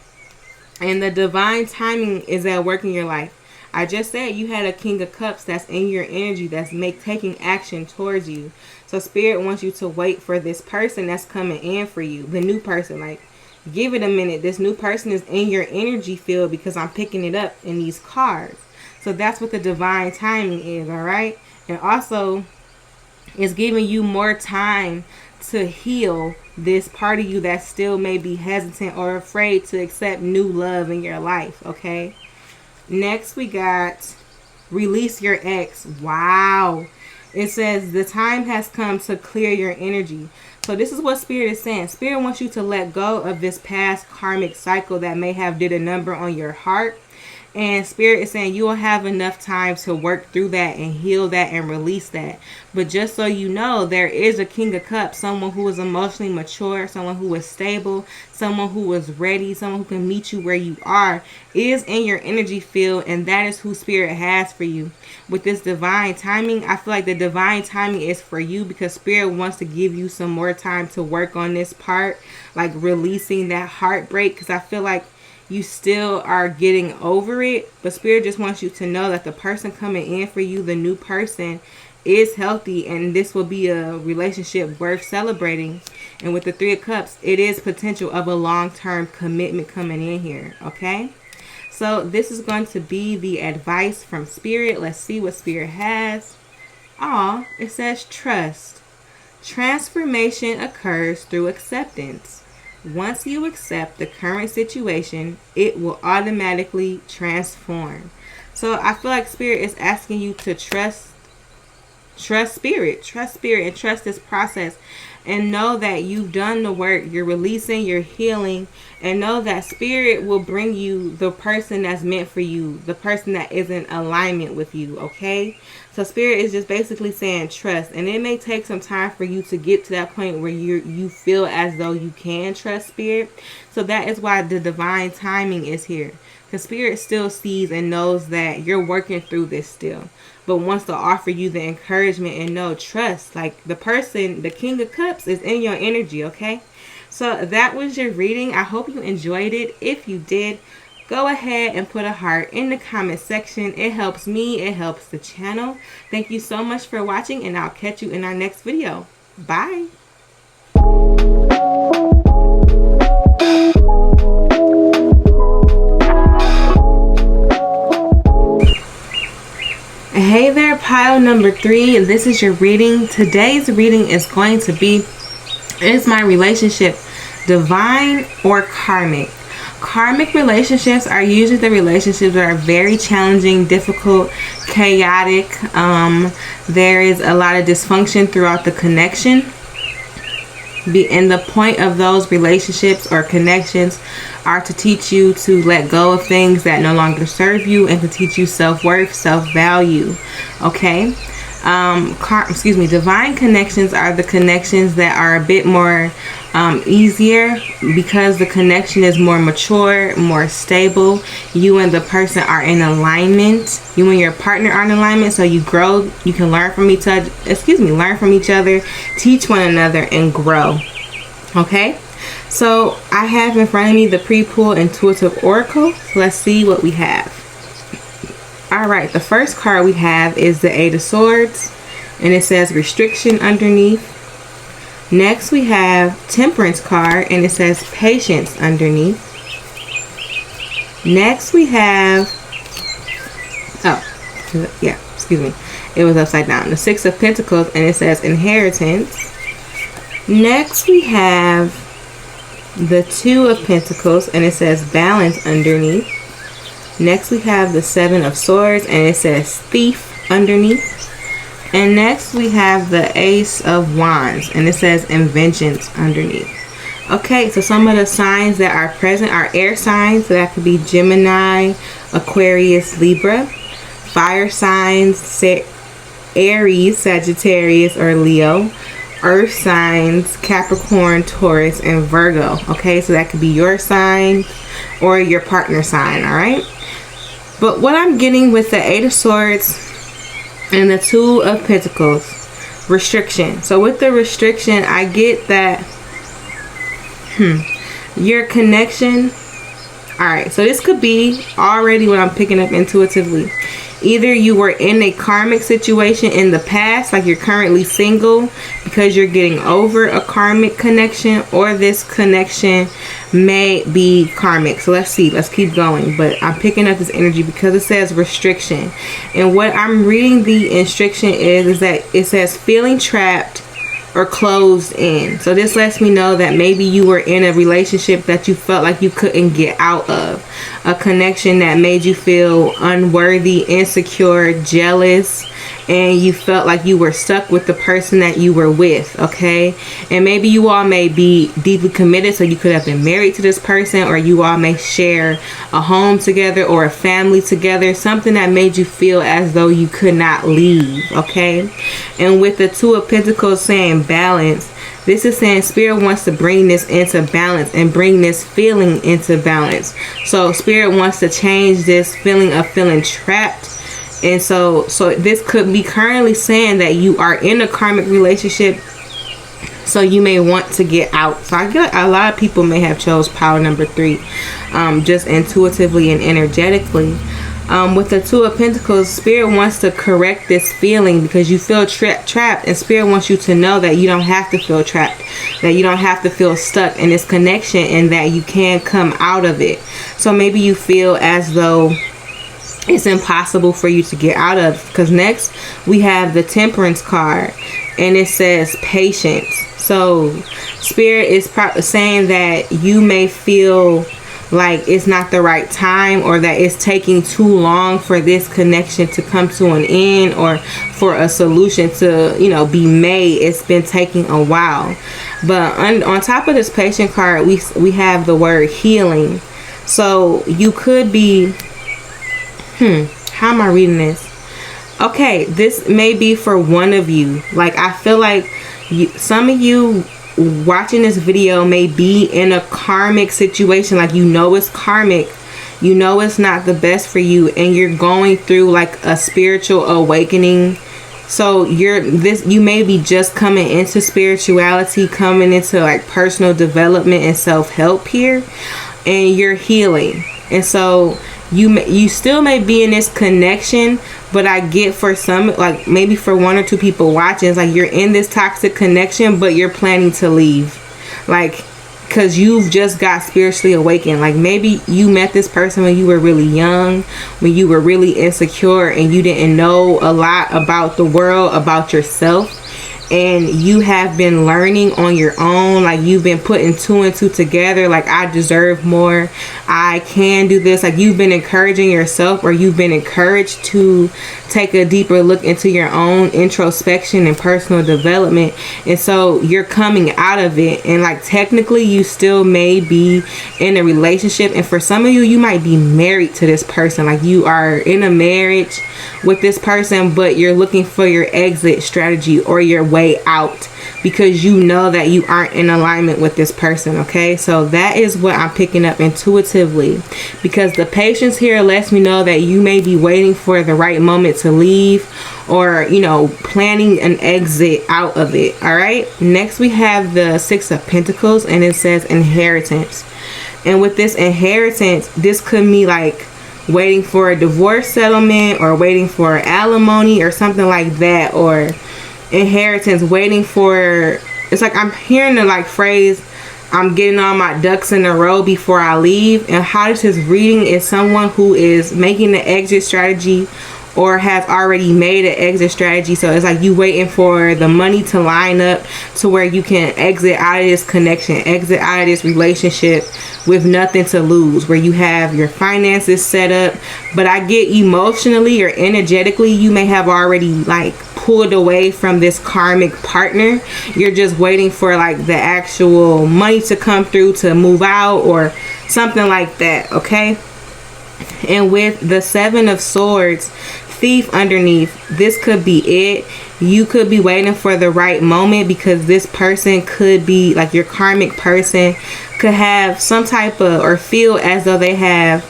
And the divine timing is at work in your life. I just said you had a King of Cups that's in your energy that's taking action towards you. So Spirit wants you to wait for this person that's coming in for you. The new person. Like, give it a minute. This new person is in your energy field because I'm picking it up in these cards. So that's what the divine timing is, all right? And also, it's giving you more time to heal this part of you that still may be hesitant or afraid to accept new love in your life, okay? Next, we got release your ex. Wow. It says the time has come to clear your energy. So this is what Spirit is saying. Spirit wants you to let go of this past karmic cycle that may have did a number on your heart. And Spirit is saying you will have enough time to work through that and heal that and release that. But just so you know, there is a King of Cups, someone who is emotionally mature, someone who is stable, someone who is ready, someone who can meet you where you are, is in your energy field, and that is who Spirit has for you. With this divine timing, I feel like the divine timing is for you because Spirit wants to give you some more time to work on this part, like releasing that heartbreak, because I feel like you still are getting over it, but Spirit just wants you to know that the person coming in for you, the new person, is healthy, and this will be a relationship worth celebrating. And with the Three of Cups, it is potential of a long-term commitment coming in here, okay? So this is going to be the advice from Spirit. Let's see what Spirit has. It says trust. Transformation occurs through acceptance. Once you accept the current situation, it will automatically transform. So I feel like Spirit is asking you to trust Spirit, and trust this process, and know that you've done the work. You're releasing, you're healing, and know that Spirit will bring you the person that's meant for you, the person that is in alignment with you, okay? So Spirit is just basically saying trust, and it may take some time for you to get to that point where you feel as though you can trust Spirit. So that is why the divine timing is here, because Spirit still sees and knows that you're working through this still, but wants to offer you the encouragement and no trust. Like the person, the King of Cups, is in your energy, okay? So that was your reading. I hope you enjoyed it. If you did, go ahead and put a heart in the comment section. It helps me. It helps the channel. Thank you so much for watching, and I'll catch you in our next video. Bye. Hey there, pile number 3. This is your reading. Today's reading is going to be, is my relationship divine or karmic? Karmic relationships are usually the relationships that are very challenging, difficult, chaotic. There is a lot of dysfunction throughout the connection. And the point of those relationships or connections are to teach you to let go of things that no longer serve you, and to teach you self-worth, self-value. Okay? Divine connections are the connections that are a bit more easier, because the connection is more mature, more stable. You and the person are in alignment. You and your partner are in alignment, so you grow. You can learn from each other. Learn from each other, teach one another, and grow. Okay. So I have in front of me the pre-pull intuitive oracle. So let's see what we have. Alright, the first card we have is the 8 of Swords, and it says restriction underneath. Next we have Temperance card, and it says patience underneath. Next we have, it was upside down. The 6 of Pentacles, and it says inheritance. Next we have the 2 of Pentacles, and it says balance underneath. Next we have the 7 of Swords, and it says thief underneath. And next we have the Ace of Wands, and it says inventions underneath. Okay, so some of the signs that are present are air signs. So that could be Gemini, Aquarius, Libra. Fire signs, Aries, Sagittarius, or Leo. Earth signs, Capricorn, Taurus, and Virgo. Okay, so that could be your sign or your partner sign, all right? But what I'm getting with the 8 of Swords And the Two of Pentacles, restriction. So with the restriction, I get that your connection. All right, so this could be already what I'm picking up intuitively. Either you were in a karmic situation in the past, like you're currently single because you're getting over a karmic connection, or this connection may be karmic. So let's see, let's keep going. But I'm picking up this energy because it says restriction. And what I'm reading the instruction is that it says feeling trapped or closed in. So this lets me know that maybe you were in a relationship that you felt like you couldn't get out of, a connection that made you feel unworthy, insecure, jealous, and you felt like you were stuck with the person that you were with. Okay, and maybe you all may be deeply committed, so you could have been married to this person, or you all may share a home together or a family together, something that made you feel as though you could not leave. Okay, and with the Two of Pentacles saying balance, this is saying Spirit wants to bring this into balance and bring this feeling into balance. So Spirit wants to change this feeling of feeling trapped. And so this could be currently saying that you are in a karmic relationship, so you may want to get out. So I get a lot of people may have chose power number 3, just intuitively and energetically. With the Two of Pentacles, Spirit wants to correct this feeling because you feel trapped, and Spirit wants you to know that you don't have to feel trapped, that you don't have to feel stuck in this connection, and that you can come out of it. So maybe you feel as though it's impossible for you to get out of, because next we have the Temperance card, and it says patience. So Spirit is saying that you may feel like it's not the right time, or that it's taking too long for this connection to come to an end, or for a solution to, be made. It's been taking a while. But on top of this patient card, we have the word healing. So you could be how am I reading this? Okay, this may be for one of you. Like, I feel like some of you watching this video may be in a karmic situation. Like, it's karmic, it's not the best for you, and you're going through like a spiritual awakening. So you may be just coming into spirituality, coming into like personal development and self-help here, and you're healing. And so you still may be in this connection, but I get for some, like maybe for one or two people watching, it's like you're in this toxic connection, but you're planning to leave, like, because you've just got spiritually awakened. Like, maybe you met this person when you were really young, when you were really insecure, and you didn't know a lot about the world, about yourself, and you have been learning on your own. Like, you've been putting 2 and 2 together, like, I deserve more, I can do this. Like, you've been encouraging yourself, or you've been encouraged to take a deeper look into your own introspection and personal development. And so you're coming out of it, and like technically you still may be in a relationship, and for some of you, you might be married to this person. Like, you are in a marriage with this person, but you're looking for your exit strategy or your way out, because you know that you aren't in alignment with this person. Okay, so that is what I'm picking up intuitively, because the patience here lets me know that you may be waiting for the right moment to leave, or planning an exit out of it. All right, next we have the 6 of Pentacles, and it says inheritance. And with this inheritance, this could be like waiting for a divorce settlement, or waiting for alimony or something like that, or inheritance, waiting for, it's like I'm hearing the like phrase, I'm getting all my ducks in a row before I leave. And how this is reading is someone who is making the exit strategy, or has already made an exit strategy. So it's like you waiting for the money to line up to where you can exit out of this connection, exit out of this relationship with nothing to lose, where you have your finances set up. But I get emotionally or energetically, you may have already like pulled away from this karmic partner. You're just waiting for like the actual money to come through to move out, or something like that. Okay, and with the 7 of Swords, Thief underneath, this could be it. You could be waiting for the right moment, because this person could be like your karmic person could have some type of, or feel as though they have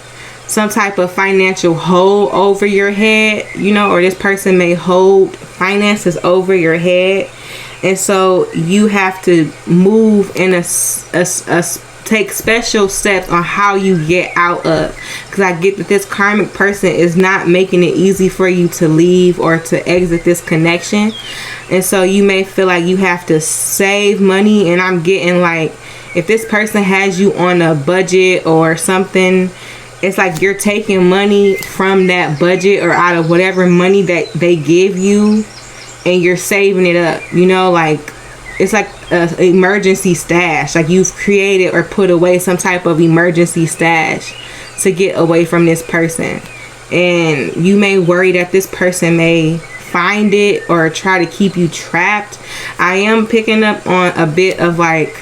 some type of financial hold over your head, you know, or this person may hold finances over your head. And so you have to move in take special steps on how you get out of, because I get that this karmic person is not making it easy for you to leave or to exit this connection. And so you may feel like you have to save money, and I'm getting like, if this person has you on a budget or something, it's like you're taking money from that budget or out of whatever money that they give you, and you're saving it up, you know, like it's like an emergency stash. Like you've created or put away some type of emergency stash to get away from this person. And you may worry that this person may find it or try to keep you trapped. I am picking up on a bit of like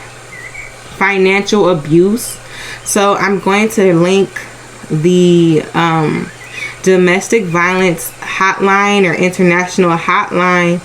financial abuse. So I'm going to link the domestic violence hotline or international hotline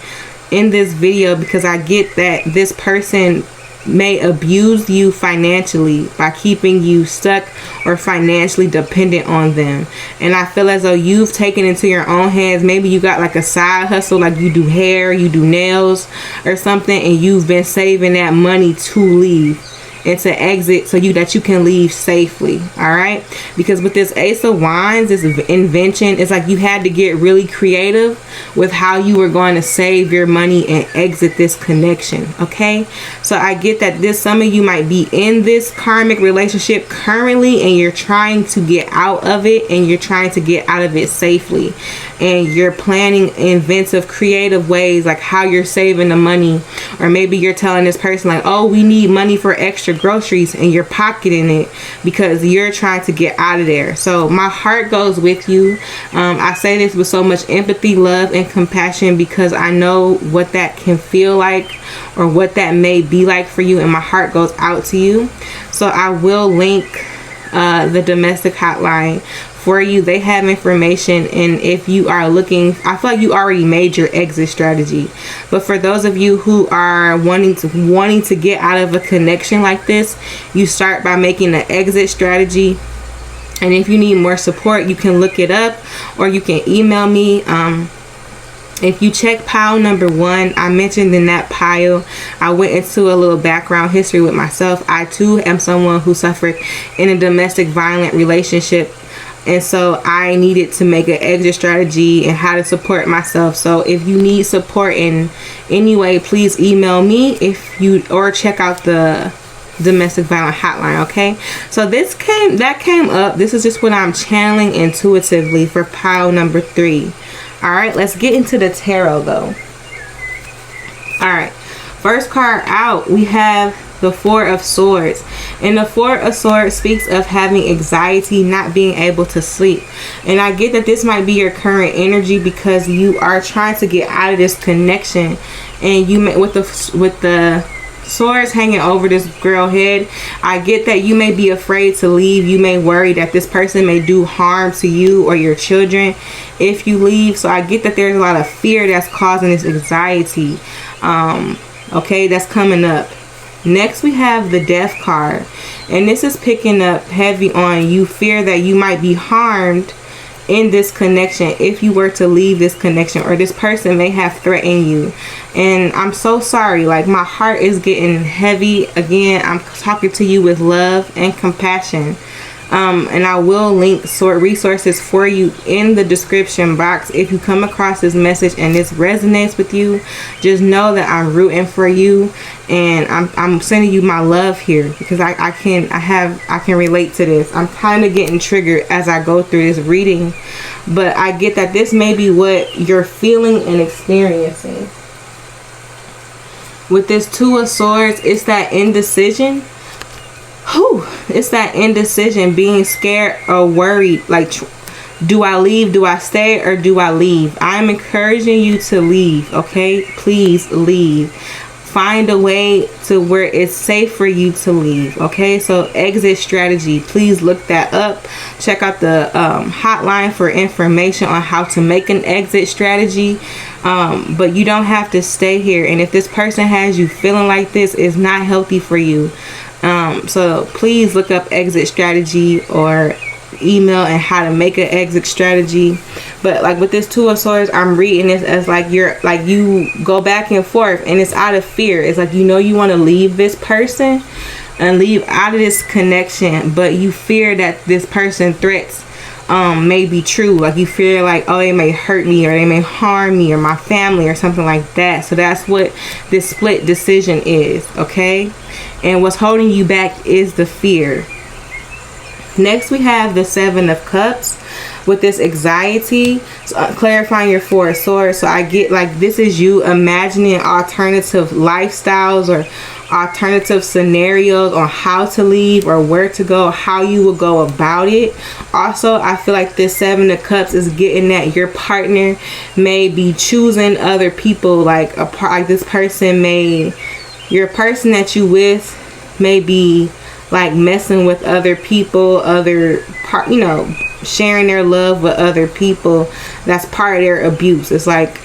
in this video, because I get that this person may abuse you financially by keeping you stuck or financially dependent on them. And I feel as though you've taken into your own hands. Maybe you got like a side hustle, like you do hair, you do nails or something, and you've been saving that money to leave and to exit so that you can leave safely. All right, because with this Ace of Wands, this invention, it's like you had to get really creative with how you were going to save your money and exit this connection. Okay, so I get that some of you might be in this karmic relationship currently, and you're trying to get out of it, and you're trying to get out of it safely, and you're planning inventive, creative ways like how you're saving the money. Or maybe you're telling this person like, oh, we need money for extra groceries, and you're pocketing it because you're trying to get out of there. So my heart goes with you. I say this with so much empathy, love, and compassion, because I know what that can feel like or what that may be like for you, and my heart goes out to you. So I will link the domestic hotline for you. They have information, and if you are looking, I feel like you already made your exit strategy, but for those of you who are wanting to get out of a connection like this, you start by making an exit strategy. And if you need more support, you can look it up, or you can email me. If you check pile number 1, I mentioned in that pile, I went into a little background history with myself. I too am someone who suffered in a domestic violent relationship, and so I needed to make an exit strategy and how to support myself. So if you need support in any way, please email me or check out the domestic violence hotline. Okay, so that came up. This is just what I'm channeling intuitively for pile number 3. All right, let's get into the tarot though. All right, first card out, we have the 4 of Swords. And the 4 of Swords speaks of having anxiety, not being able to sleep. And I get that this might be your current energy, because you are trying to get out of this connection, and you may, with the swords hanging over this girl head, I get that you may be afraid to leave. You may worry that this person may do harm to you or your children if you leave. So I get that there's a lot of fear that's causing this anxiety. Okay, that's coming up. Next, we have the Death card, and this is picking up heavy on you fear that you might be harmed in this connection if you were to leave this connection, or this person may have threatened you. And I'm so sorry, like my heart is getting heavy. Again, I'm talking to you with love and compassion. And I will link resources for you in the description box. If you come across this message and this resonates with you, just know that I'm rooting for you, and I'm sending you my love here, because I can relate to this. I'm kind of getting triggered as I go through this reading, but I get that this may be what you're feeling and experiencing. With this 2 of Swords, it's that indecision. It's that indecision, being scared or worried, like, do I leave, do I stay, or do I leave? I'm encouraging you to leave. Okay, please leave. Find a way to where it's safe for you to leave. Okay, so exit strategy, please look that up. Check out the hotline for information on how to make an exit strategy. But you don't have to stay here, and if this person has you feeling like this, it's not healthy for you. So please look up exit strategy or email and how to make an exit strategy. But like with this Two of Swords, I'm reading this as like you go back and forth, and it's out of fear. It's like, you know, you want to leave this person and leave out of this connection, but you fear that this person threats may be true. Like you fear like, oh, they may hurt me, or they may harm me or my family or something like that. So that's what this split decision is, okay? And what's holding you back is the fear. Next, we have the Seven of Cups with this anxiety. So, clarifying your Four of Swords. So I get like this is you imagining alternative lifestyles or alternative scenarios on how to leave or where to go, how you will go about it. Also, I feel like this Seven of Cups is getting that your partner may be choosing other people. Like this person your person that you with may be like messing with other people, sharing their love with other people. That's part of their abuse. It's like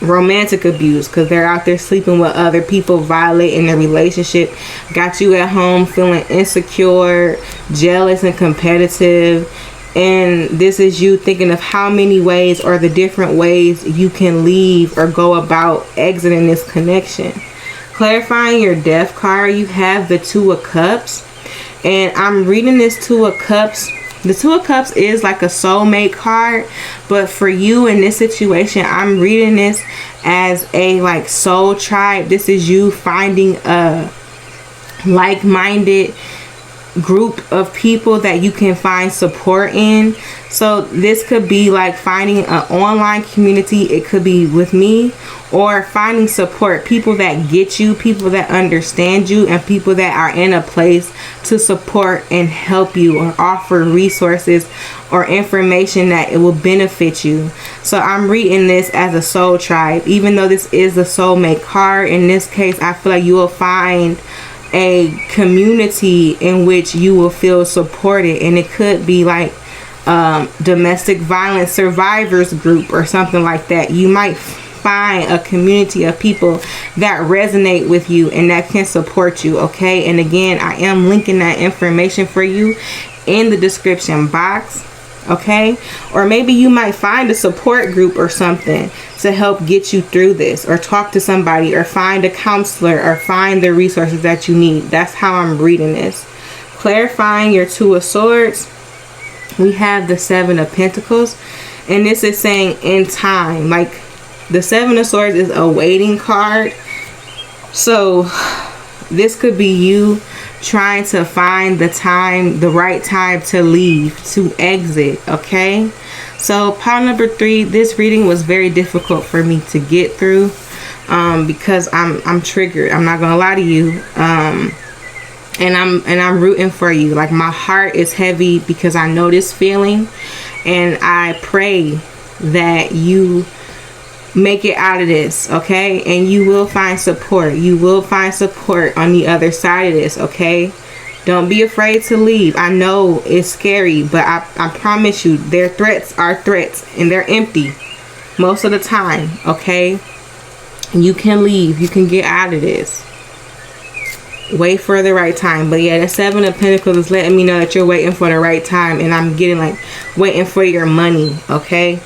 romantic abuse, because they're out there sleeping with other people, violating their relationship. Got you at home feeling insecure, jealous, and competitive. And this is you thinking of how many ways or the different ways you can leave or go about exiting this connection. Clarifying your Death card, you have the Two of Cups. And I'm reading this Two of Cups. The Two of Cups is like a soulmate card, but for you in this situation, I'm reading this as a like soul tribe. This is you finding a like-minded group of people that you can find support in. So this could be like finding an online community. It could be with me, or finding support, people that get you, people that understand you, and people that are in a place to support and help you or offer resources or information that it will benefit you. So I'm reading this as a soul tribe. Even though this is a soulmate card, in this case, I feel like you will find a community in which you will feel supported, and it could be like domestic violence survivors group or something like that. You might find a community of people that resonate with you and that can support you, okay? And again, I am linking that information for you in the description box, okay? Or maybe you might find a support group or something to help get you through this, or talk to somebody, or find a counselor, or find the resources that you need. That's how I'm reading this. Clarifying your Two of Swords, we have the Seven of Pentacles, and this is saying in time. Like the Seven of Swords is a waiting card. So this could be you trying to find the right time to leave, to exit, okay? So pile number 3, this reading was very difficult for me to get through because I'm triggered. I'm not gonna lie to you. And I'm rooting for you. Like my heart is heavy because I know this feeling, and I pray that you make it out of this, okay? And you will find support. You will find support on the other side of this, okay? Don't be afraid to leave. I know it's scary, but I promise you, their threats are threats, and they're empty most of the time, okay? You can leave. You can get out of this. Wait for the right time. But yeah, the Seven of Pentacles is letting me know that you're waiting for the right time, and I'm getting like waiting for your money, okay?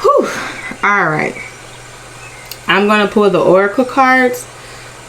Whew. All right, I'm gonna pull the Oracle cards.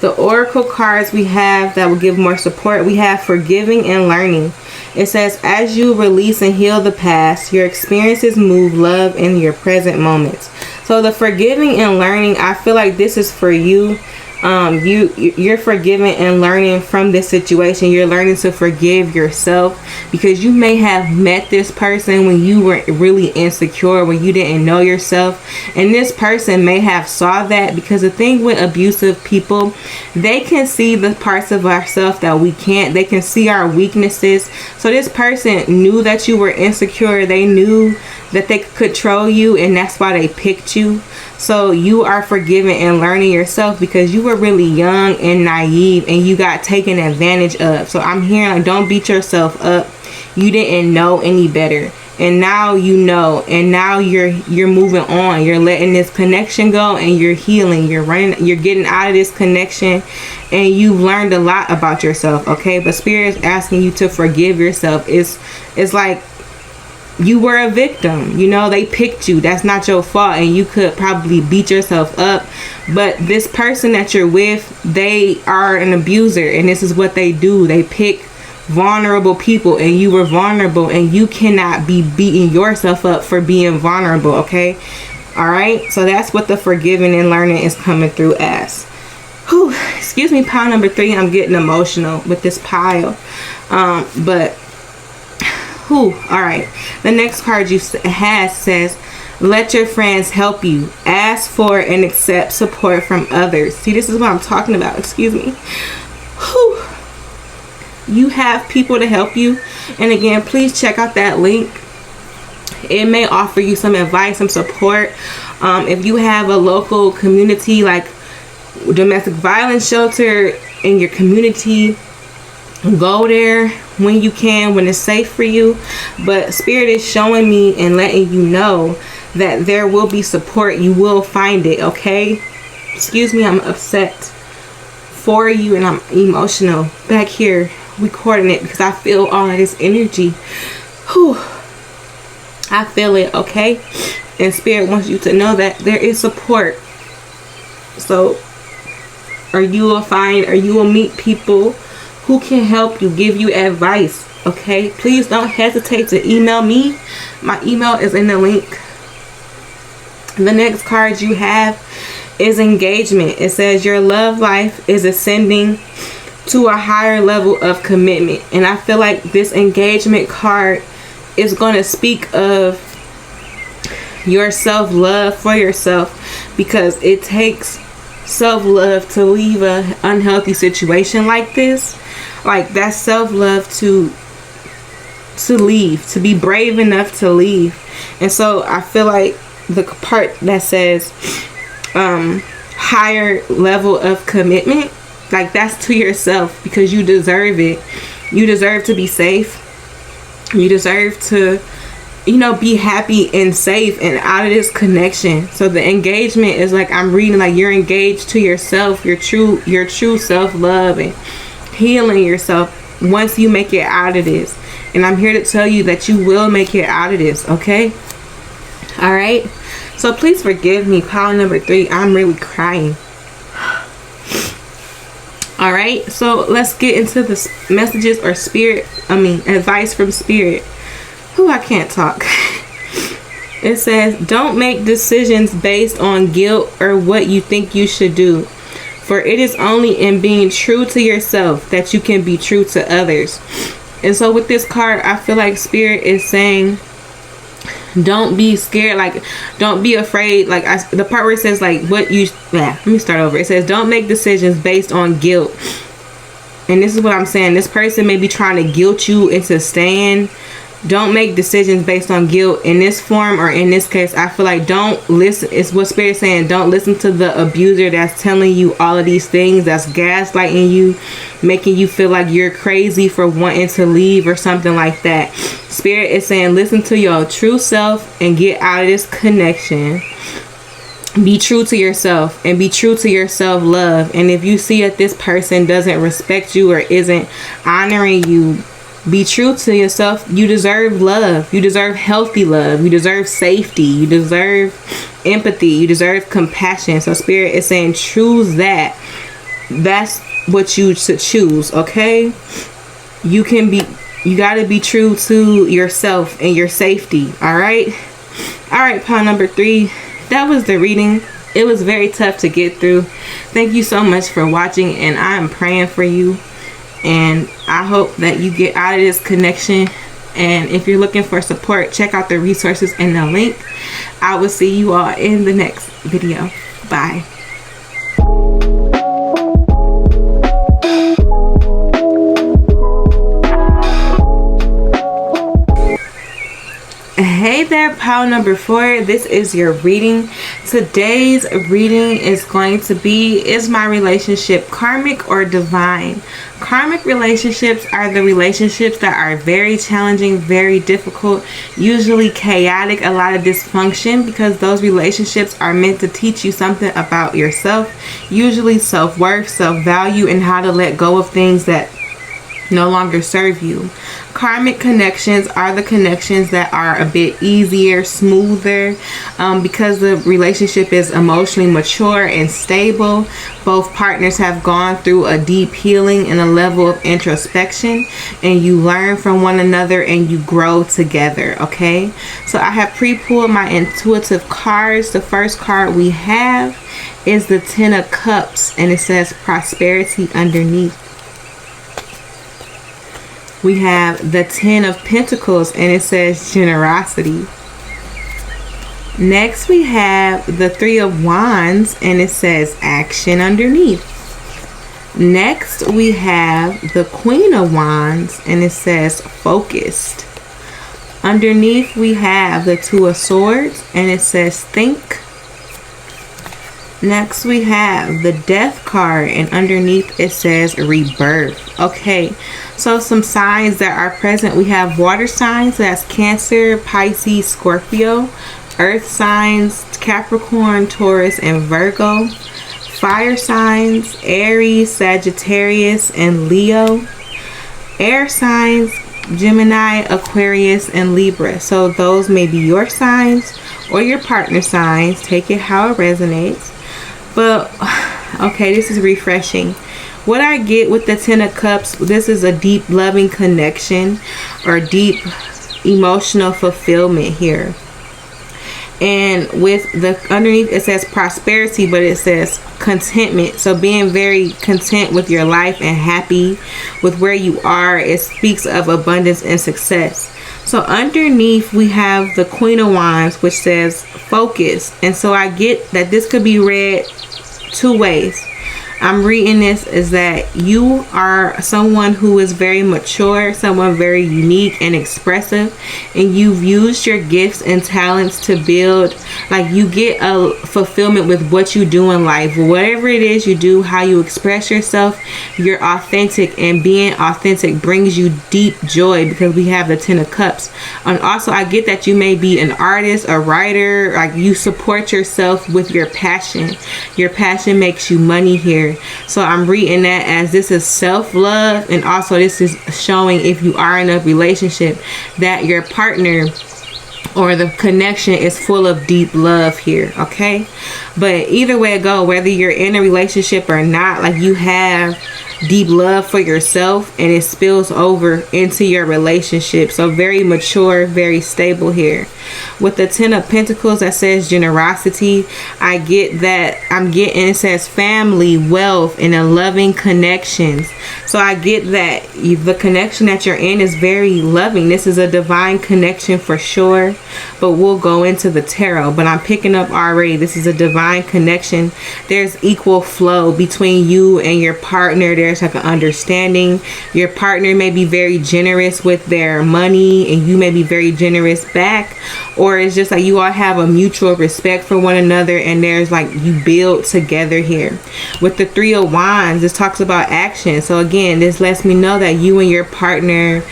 The Oracle cards we have that will give more support. We have Forgiving and Learning. It says, as you release and heal the past, your experiences move love in your present moments. So the Forgiving and Learning, I feel like this is for you. You're forgiving and learning from this situation. You're learning to forgive yourself, because you may have met this person when you were really insecure, when you didn't know yourself, and this person may have saw that, because the thing with abusive people, they can see the parts of ourselves that we can't. They can see our weaknesses. So this person knew that you were insecure. They knew that they could control you, and that's why they picked you. So you are forgiving and learning yourself because you were really young and naive, and you got taken advantage of. So I'm hearing like, don't beat yourself up. You didn't know any better, and now you know, and now you're moving on. You're letting this connection go, and you're healing. You're getting out of this connection, and you've learned a lot about yourself, okay? But Spirit is asking you to forgive yourself. It's like you were a victim, you know, they picked you. That's not your fault, and you could probably beat yourself up. But this person that you're with, they are an abuser, and this is what they do. They pick vulnerable people, and you were vulnerable, and you cannot be beating yourself up for being vulnerable, okay? All right, so that's what the forgiving and learning is coming through as. Whew, excuse me, pile number 3. I'm getting emotional with this pile, but whew, all right. The next card you have says, let your friends help you. Ask for and accept support from others. See, this is what I'm talking about. Excuse me. Whew. You have people to help you, and again, please check out that link. It may offer you some advice, some support. If you have a local community like domestic violence shelter in your community, go there when you can, when it's safe for you. But Spirit is showing me and letting you know that there will be support. You will find it, okay? Excuse me, I'm upset for you, and I'm emotional back here recording it because I feel all of this energy. Whew. I feel it, okay? And Spirit wants you to know that there is support. So, or you will meet people who can help you, give you advice, okay? Please don't hesitate to email me. My email is in the link. The next card you have is engagement. It says your love life is ascending to a higher level of commitment. And I feel like this engagement card is going to speak of your self-love for yourself, because it takes self-love to leave an unhealthy situation like this. Like, that's self-love to leave, to be brave enough to leave. And so I feel like the part that says higher level of commitment, like, that's to yourself, because you deserve it. You deserve to be safe. You deserve to, you know, be happy and safe and out of this connection. So the engagement is like, I'm reading like you're engaged to yourself, your true self-love, and healing yourself once you make it out of this. And I'm here to tell you that you will make it out of this, okay? All right, so please forgive me, pile number 3. I'm really crying. All right, so let's get into the messages or advice from Spirit. I can't talk. It says, don't make decisions based on guilt or what you think you should do, for it is only in being true to yourself that you can be true to others. And so with this card, I feel like Spirit is saying, don't be scared, like, don't be afraid. Like, the part where it says, like, let me start over. It says, don't make decisions based on guilt. And this is what I'm saying. This person may be trying to guilt you into staying. Don't make decisions based on guilt in this form, or in this case, I feel like don't listen. It's what Spirit's saying. Don't listen to the abuser that's telling you all of these things, that's gaslighting you, making you feel like you're crazy for wanting to leave or something like that. Spirit is saying, listen to your true self and get out of this connection. Be true to yourself and be true to your self-love. And if you see that this person doesn't respect you or isn't honoring you, be true to yourself. You deserve love. You deserve healthy love. You deserve safety. You deserve empathy. You deserve compassion. So Spirit is saying, choose that. That's what you should choose, okay? You got to be true to yourself and your safety, all right? All right, pile number 3. That was the reading. It was very tough to get through. Thank you so much for watching, and I am praying for you. And I hope that you get out of this connection. And if you're looking for support, check out the resources in the link. I will see you all in the next video. Bye. Hey Hey there, pile number 4. This is your reading. Today's reading is going to be, is my relationship karmic or divine? Karmic relationships are the relationships that are very challenging, very difficult, usually chaotic, a lot of dysfunction, because those relationships are meant to teach you something about yourself, usually self-worth, self-value, and how to let go of things that no longer serve you. Karmic connections are the connections that are a bit easier, smoother, because the relationship is emotionally mature and stable. Both partners have gone through a deep healing and a level of introspection, and you learn from one another and you grow together. Okay, so I have pre-pulled my intuitive cards. The first card we have is the 10 of Cups, and it says prosperity underneath. We have the 10 of Pentacles, and it says generosity. Next, we have the 3 of Wands, and it says action underneath. Next, we have the Queen of Wands, and it says focused. Underneath, we have the 2 of Swords, and it says think. Next, we have the Death card, and underneath it says rebirth. Okay, so some signs that are present. We have water signs, that's Cancer, Pisces, Scorpio. Earth signs, Capricorn, Taurus, and Virgo. Fire signs, Aries, Sagittarius, and Leo. Air signs, Gemini, Aquarius, and Libra. So those may be your signs or your partner signs. Take it how it resonates. But okay, this is refreshing. What I get with the 10 of Cups, this is a deep loving connection or deep emotional fulfillment here. And with the underneath it says prosperity, but it says contentment. So being very content with your life and happy with where you are. It speaks of abundance and success. So underneath we have the Queen of Wands, which says focus. And so I get that this could be read two ways. I'm reading this is that you are someone who is very mature, someone very unique and expressive, and you've used your gifts and talents to build, like you get a fulfillment with what you do in life. Whatever it is you do, how you express yourself, you're authentic, and being authentic brings you deep joy because we have the 10 of Cups. And also I get that you may be an artist, a writer, like you support yourself with your passion. Your passion makes you money here. So I'm reading that as this is self-love, and also this is showing, if you are in a relationship, that your partner or the connection is full of deep love here. Okay, but either way it go, whether you're in a relationship or not, like you have deep love for yourself and it spills over into your relationship. So very mature, very stable here. With the 10 of Pentacles that says generosity, I get that I'm getting, it says family, wealth, and a loving connections. So I get that the connection that you're in is very loving. This is a divine connection for sure, but we'll go into the tarot. But I'm picking up already, this is a divine connection. There's equal flow between you and your partner. There's like an understanding. Your partner may be very generous with their money and you may be very generous back, or it's just like you all have a mutual respect for one another and there's like you build together here. With the 3 of Wands, this talks about action. So again, this lets me know that you and your partner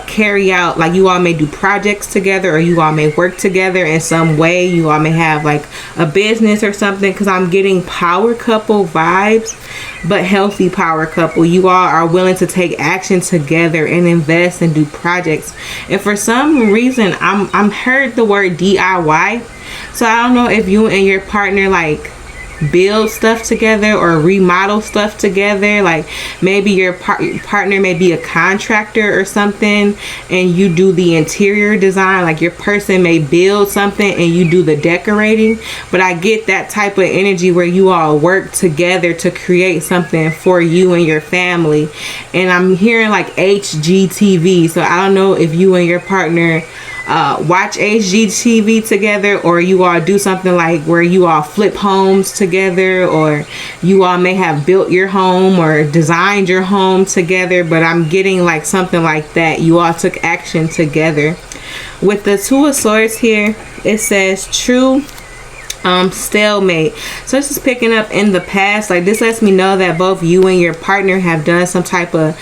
carry out, like you all may do projects together, or you all may work together in some way. You all may have like a business or something, because I'm getting power couple vibes, but healthy power couple. You all are willing to take action together and invest and do projects. And for some reason I'm heard the word DIY. So I don't know if you and your partner like build stuff together or remodel stuff together. Like maybe your partner may be a contractor or something and you do the interior design. Like your person may build something and you do the decorating. But I get that type of energy where you all work together to create something for you and your family. And I'm hearing like HGTV. So I don't know if you and your partner watch HGTV together, or you all do something like where you all flip homes together, or you all may have built your home or designed your home together. But I'm getting like something like that. You all took action together. With the Two of Swords here, it says true stalemate. So this is picking up in the past. Like, this lets me know that both you and your partner have done some type of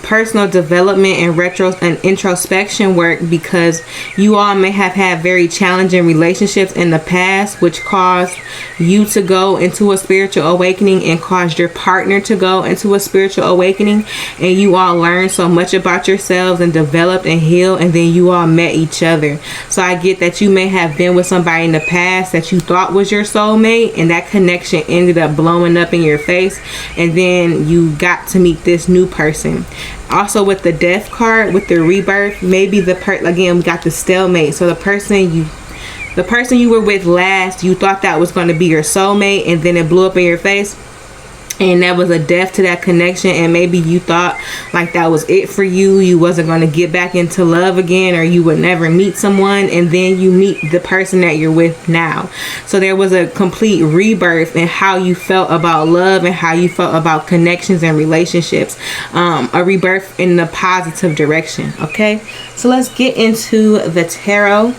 personal development and introspection work, because you all may have had very challenging relationships in the past, which caused you to go into a spiritual awakening and caused your partner to go into a spiritual awakening, and you all learned so much about yourselves and developed and healed, and then you all met each other. So I get that you may have been with somebody in the past that you thought was your soulmate, and that connection ended up blowing up in your face, and then you got to meet this new person. Also, with the Death card, with the rebirth, maybe again, we got the stalemate. So the person you were with last, you thought that was going to be your soulmate, and then it blew up in your face, and that was a death to that connection. And maybe you thought like that was it for you. You wasn't going to get back into love again, or you would never meet someone, and then you meet the person that you're with now. So there was a complete rebirth in how you felt about love and how you felt about connections and relationships. A rebirth in the positive direction. Okay, so let's get into the tarot.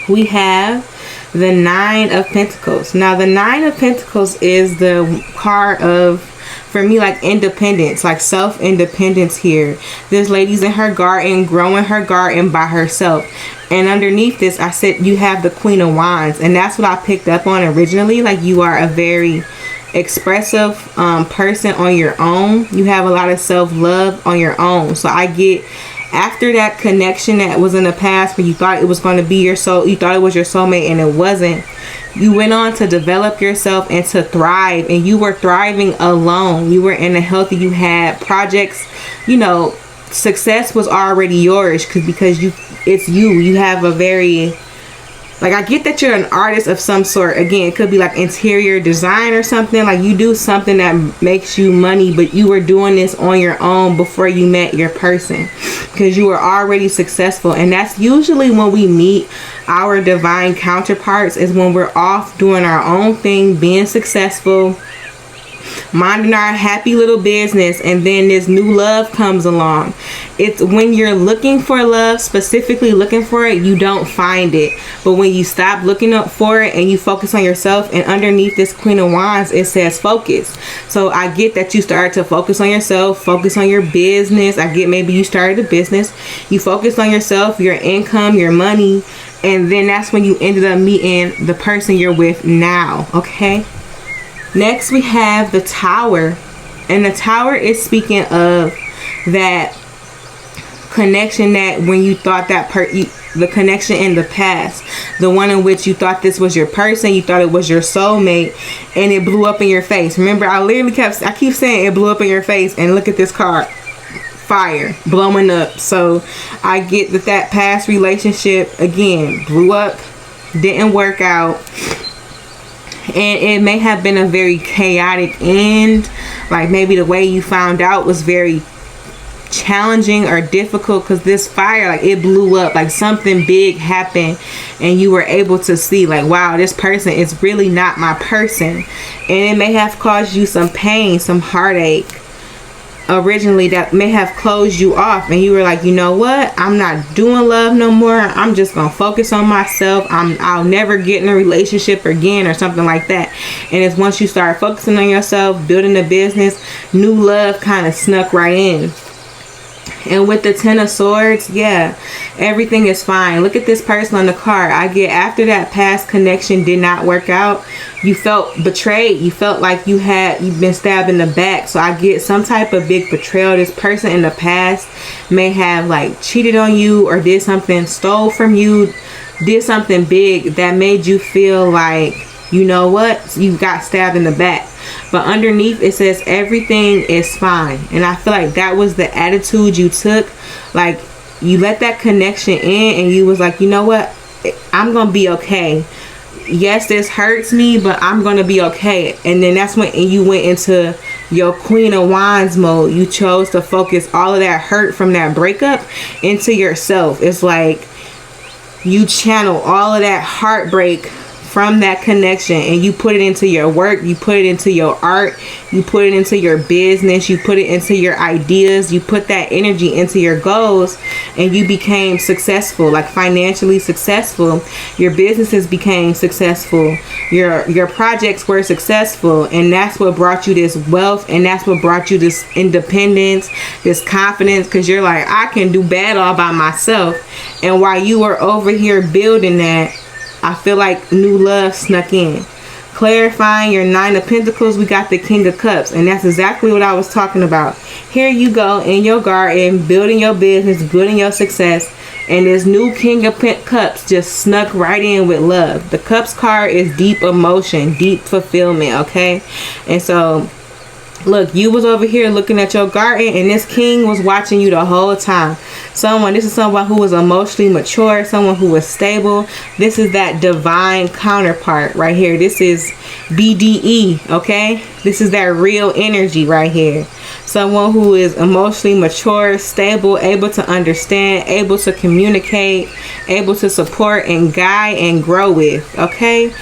We have the Nine of Pentacles. Now, the Nine of Pentacles is the card of, for me, like independence, like self-independence here. This lady's in her garden, growing her garden by herself. And underneath this, I said you have the Queen of Wands. And that's what I picked up on originally. Like, you are a very expressive person on your own. You have a lot of self-love on your own. So I get, after that connection that was in the past where you thought it was going to be your soul, you thought it was your soulmate and it wasn't, you went on to develop yourself and to thrive, and you were thriving alone. You were in a healthy, you had projects, you know, success was already yours because you have a very, like, I get that you're an artist of some sort. Again, it could be like interior design or something. Like, you do something that makes you money, but you were doing this on your own before you met your person, because you were already successful. And that's usually when we meet our divine counterparts, is when we're off doing our own thing, being successful, minding our happy little business, and then this new love comes along. It's when you're looking for love, specifically looking for it, you don't find it. But when you stop looking up for it and you focus on yourself, and underneath this Queen of Wands, it says focus. So I get that you start to focus on yourself, focus on your business. I get maybe you started a business, you focused on yourself, your income, your money, and then that's when you ended up meeting the person you're with now. Okay, next we have the Tower, and the Tower is speaking of that connection, that when you thought that the connection in the past, the one in which you thought this was your person, you thought it was your soulmate, and it blew up in your face. Remember, I keep saying it blew up in your face, and look at this card, fire, blowing up. So I get that past relationship, again, blew up, didn't work out, and it may have been a very chaotic end. Like, maybe the way you found out was very challenging or difficult, because this fire, like, it blew up, like something big happened, and you were able to see, like, wow, this person is really not my person. And it may have caused you some pain, some heartache originally, that may have closed you off, and you were like, you know what, I'm not doing love no more, I'm just gonna focus on myself, I'll never get in a relationship again, or something like that. And it's once you start focusing on yourself, building a business, new love kind of snuck right in. And with the Ten of Swords, yeah, everything is fine. Look at this person on the card. I get, after that past connection did not work out, you felt betrayed. You felt like you've been stabbed in the back. So I get some type of big betrayal. This person in the past may have, like, cheated on you, or did something, stole from you, did something big that made you feel like, you know what, you got stabbed in the back. But underneath it says everything is fine. And I feel like that was the attitude you took. Like, you let that connection in, and you was like, you know what, I'm gonna be okay. Yes, this hurts me, but I'm gonna be okay. And then that's when you went into your Queen of Wands mode. You chose to focus all of that hurt from that breakup into yourself. It's like you channel all of that heartbreak from that connection, and you put it into your work, you put it into your art, you put it into your business, you put it into your ideas, you put that energy into your goals, and you became successful, like financially successful. Your businesses became successful, your projects were successful, and that's what brought you this wealth, and that's what brought you this independence, this confidence, because you're like, I can do bad all by myself. And while you were over here building that, I feel like new love snuck in. Clarifying your 9 of Pentacles, we got the King of Cups, and that's exactly what I was talking about. Here you go in your garden, building your business, building your success, and this new King of Cups just snuck right in with love. The Cups card is deep emotion, deep fulfillment, okay? And so look, you was over here looking at your garden, and this king was watching you the whole time. This is someone who was emotionally mature, someone who was stable. This is that divine counterpart right here. This is BDE, okay? This is that real energy right here. Someone who is emotionally mature, stable, able to understand, able to communicate, able to support and guide and grow with, okay?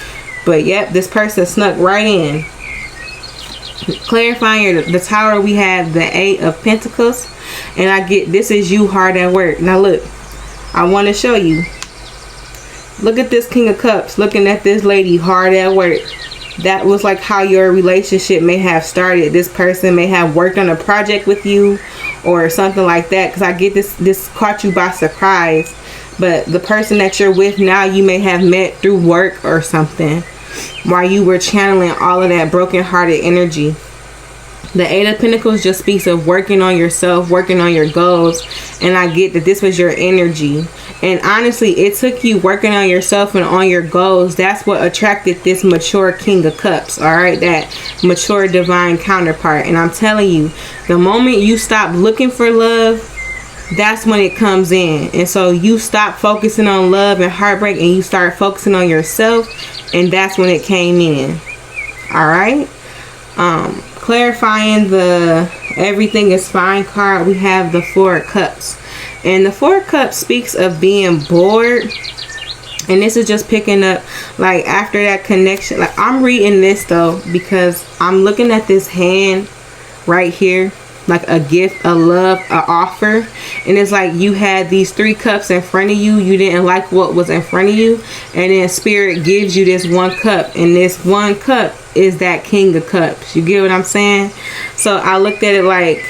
But yep, this person snuck right in. Clarifying the Tower, we have the 8 of Pentacles, and I get this is you hard at work. Now look, I want to show you. Look at this King of Cups looking at this lady hard at work. That was like how your relationship may have started. This person may have worked on a project with you or something like that, because I get this caught you by surprise. But the person that you're with now, you may have met through work or something while you were channeling all of that broken-hearted energy. The 8 of Pentacles just speaks of working on yourself, working on your goals, and I get that this was your energy. And honestly, it took you working on yourself and on your goals. That's what attracted this mature King of Cups, all right? That mature divine counterpart. And I'm telling you, the moment you stop looking for love, that's when it comes in. And so you stop focusing on love and heartbreak, and you start focusing on yourself, and that's when it came in. All right. Clarifying the everything is fine card, we have the 4 of Cups, and the 4 of Cups speaks of being bored. And this is just picking up like after that connection. Like, I'm reading this though because I'm looking at this hand right here, like a gift, a love, a offer, and it's like you had these 3 cups in front of you. You didn't like what was in front of you, and then Spirit gives you this 1 cup, and this 1 cup is that King of Cups. You get what I'm saying? So I looked at it like,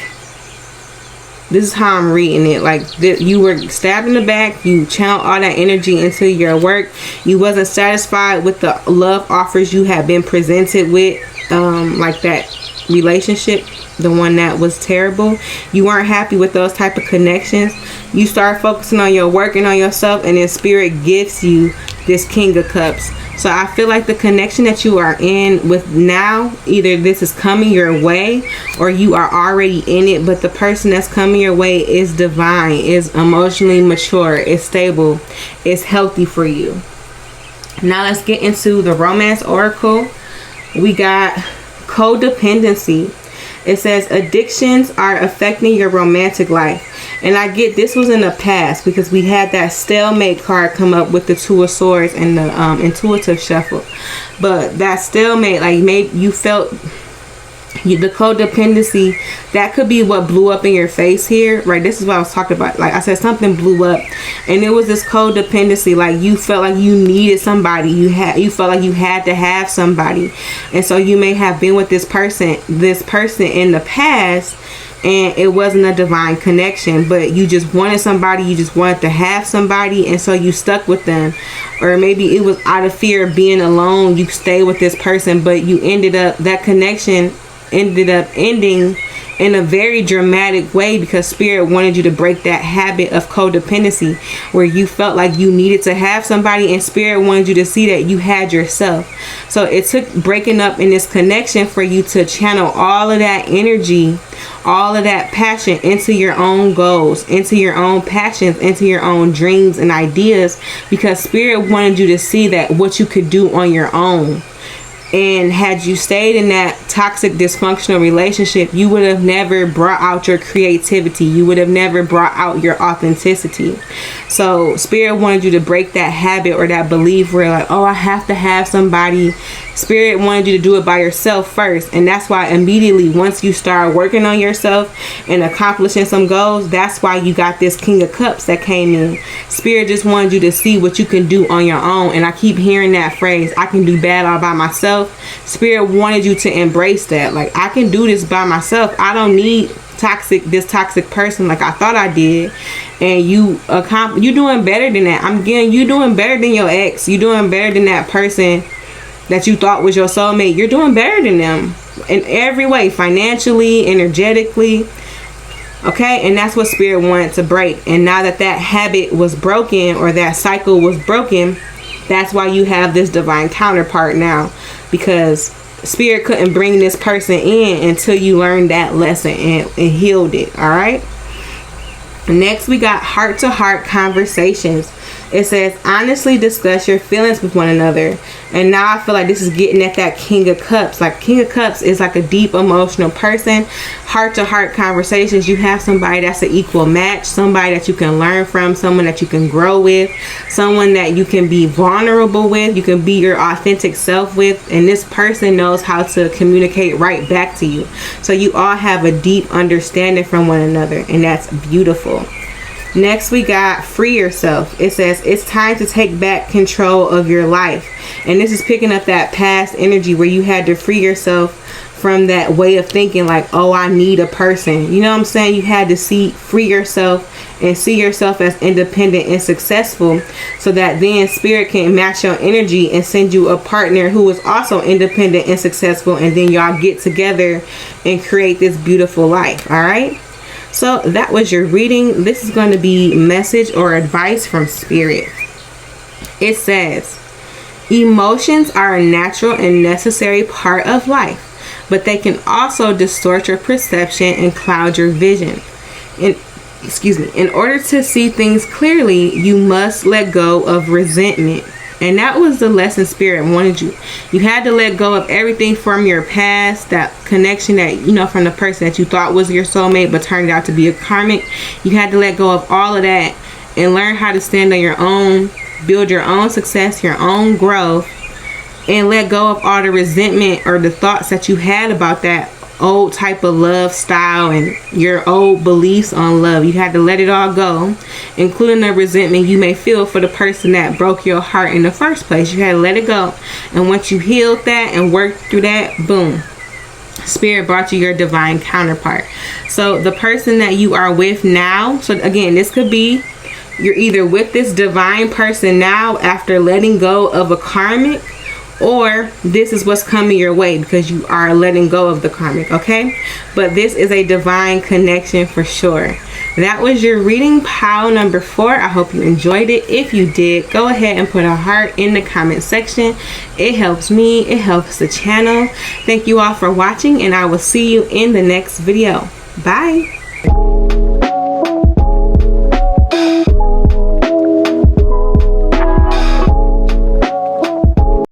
this is how I'm reading it. Like, you were stabbed in the back, you channeled all that energy into your work, you wasn't satisfied with the love offers you had been presented with, like that relationship, the one that was terrible. You weren't happy with those type of connections. You start focusing on your work and on yourself, and then Spirit gives you this King of Cups. So I feel like the connection that you are in with now, either this is coming your way or you are already in it, but the person that's coming your way is divine, is emotionally mature, is stable, is healthy for you. Now let's get into the Romance Oracle. We got codependency. It says addictions are affecting your romantic life. And I get this was in the past because we had that stalemate card come up with the 2 of Swords and the intuitive shuffle. But that stalemate, like, made you felt the codependency. That could be what blew up in your face here, right? This is what I was talking about. Like I said, something blew up, and it was this codependency. Like, you felt like you needed somebody. You felt like you had to have somebody, and so you may have been with this person in the past, and it wasn't a divine connection, but you just wanted somebody, you just wanted to have somebody, and so you stuck with them. Or maybe it was out of fear of being alone, you stayed with this person, but you that connection ended up ending in a very dramatic way because Spirit wanted you to break that habit of codependency where you felt like you needed to have somebody, and Spirit wanted you to see that you had yourself. So it took breaking up in this connection for you to channel all of that energy, all of that passion into your own goals, into your own passions, into your own dreams and ideas, because Spirit wanted you to see that what you could do on your own. And had you stayed in that toxic, dysfunctional relationship, you would have never brought out your creativity. You would have never brought out your authenticity. So Spirit wanted you to break that habit or that belief where like, oh, I have to have somebody. Spirit wanted you to do it by yourself first. And that's why immediately once you start working on yourself and accomplishing some goals, that's why you got this King of Cups that came in. Spirit just wanted you to see what you can do on your own. And I keep hearing that phrase, I can do bad all by myself. Spirit wanted you to embrace that. Like, I can do this by myself. I don't need this toxic person like I thought I did. And you doing better than that. I'm getting you doing better than your ex. You doing better than that person that you thought was your soulmate. You're doing better than them in every way, financially, energetically. Okay, and that's what Spirit wanted to break. And now that that habit was broken, or that cycle was broken, that's why you have this divine counterpart now, because Spirit couldn't bring this person in until you learned that lesson and healed it. All right. Next, we got heart-to-heart conversations. It says, honestly discuss your feelings with one another. And now I feel like this is getting at that King of Cups. Like, King of Cups is like a deep emotional person. Heart-to-heart conversations, you have somebody that's an equal match, somebody that you can learn from, someone that you can grow with, someone that you can be vulnerable with, you can be your authentic self with, and this person knows how to communicate right back to you. So you all have a deep understanding from one another, and that's beautiful. Next, we got free yourself. It says it's time to take back control of your life. And this is picking up that past energy where you had to free yourself from that way of thinking like, oh, I need a person. You know what I'm saying? You had to free yourself and see yourself as independent and successful, so that then Spirit can match your energy and send you a partner who is also independent and successful. And then y'all get together and create this beautiful life. All right. So that was your reading. This is going to be message or advice from Spirit. It says, emotions are a natural and necessary part of life, but they can also distort your perception and cloud your vision. In order to see things clearly, you must let go of resentment. And that was the lesson Spirit wanted you. You had to let go of everything from your past, that connection that, from the person that you thought was your soulmate but turned out to be a karmic. You had to let go of all of that and learn how to stand on your own, build your own success, your own growth, and let go of all the resentment or the thoughts that you had about that old type of love style and your old beliefs on love. You had to let it all go, including the resentment you may feel for the person that broke your heart in the first place. You had to let it go. And once you healed that and worked through that, boom, Spirit brought you your divine counterpart. So the person that you are with now, so again, this could be you're either with this divine person now after letting go of a karmic, or this is what's coming your way because you are letting go of the karmic, okay? But this is a divine connection for sure. That was your reading, pile number 4. I hope you enjoyed it. If you did, go ahead and put a heart in the comment section. It helps me. It helps the channel. Thank you all for watching, and I will see you in the next video. Bye.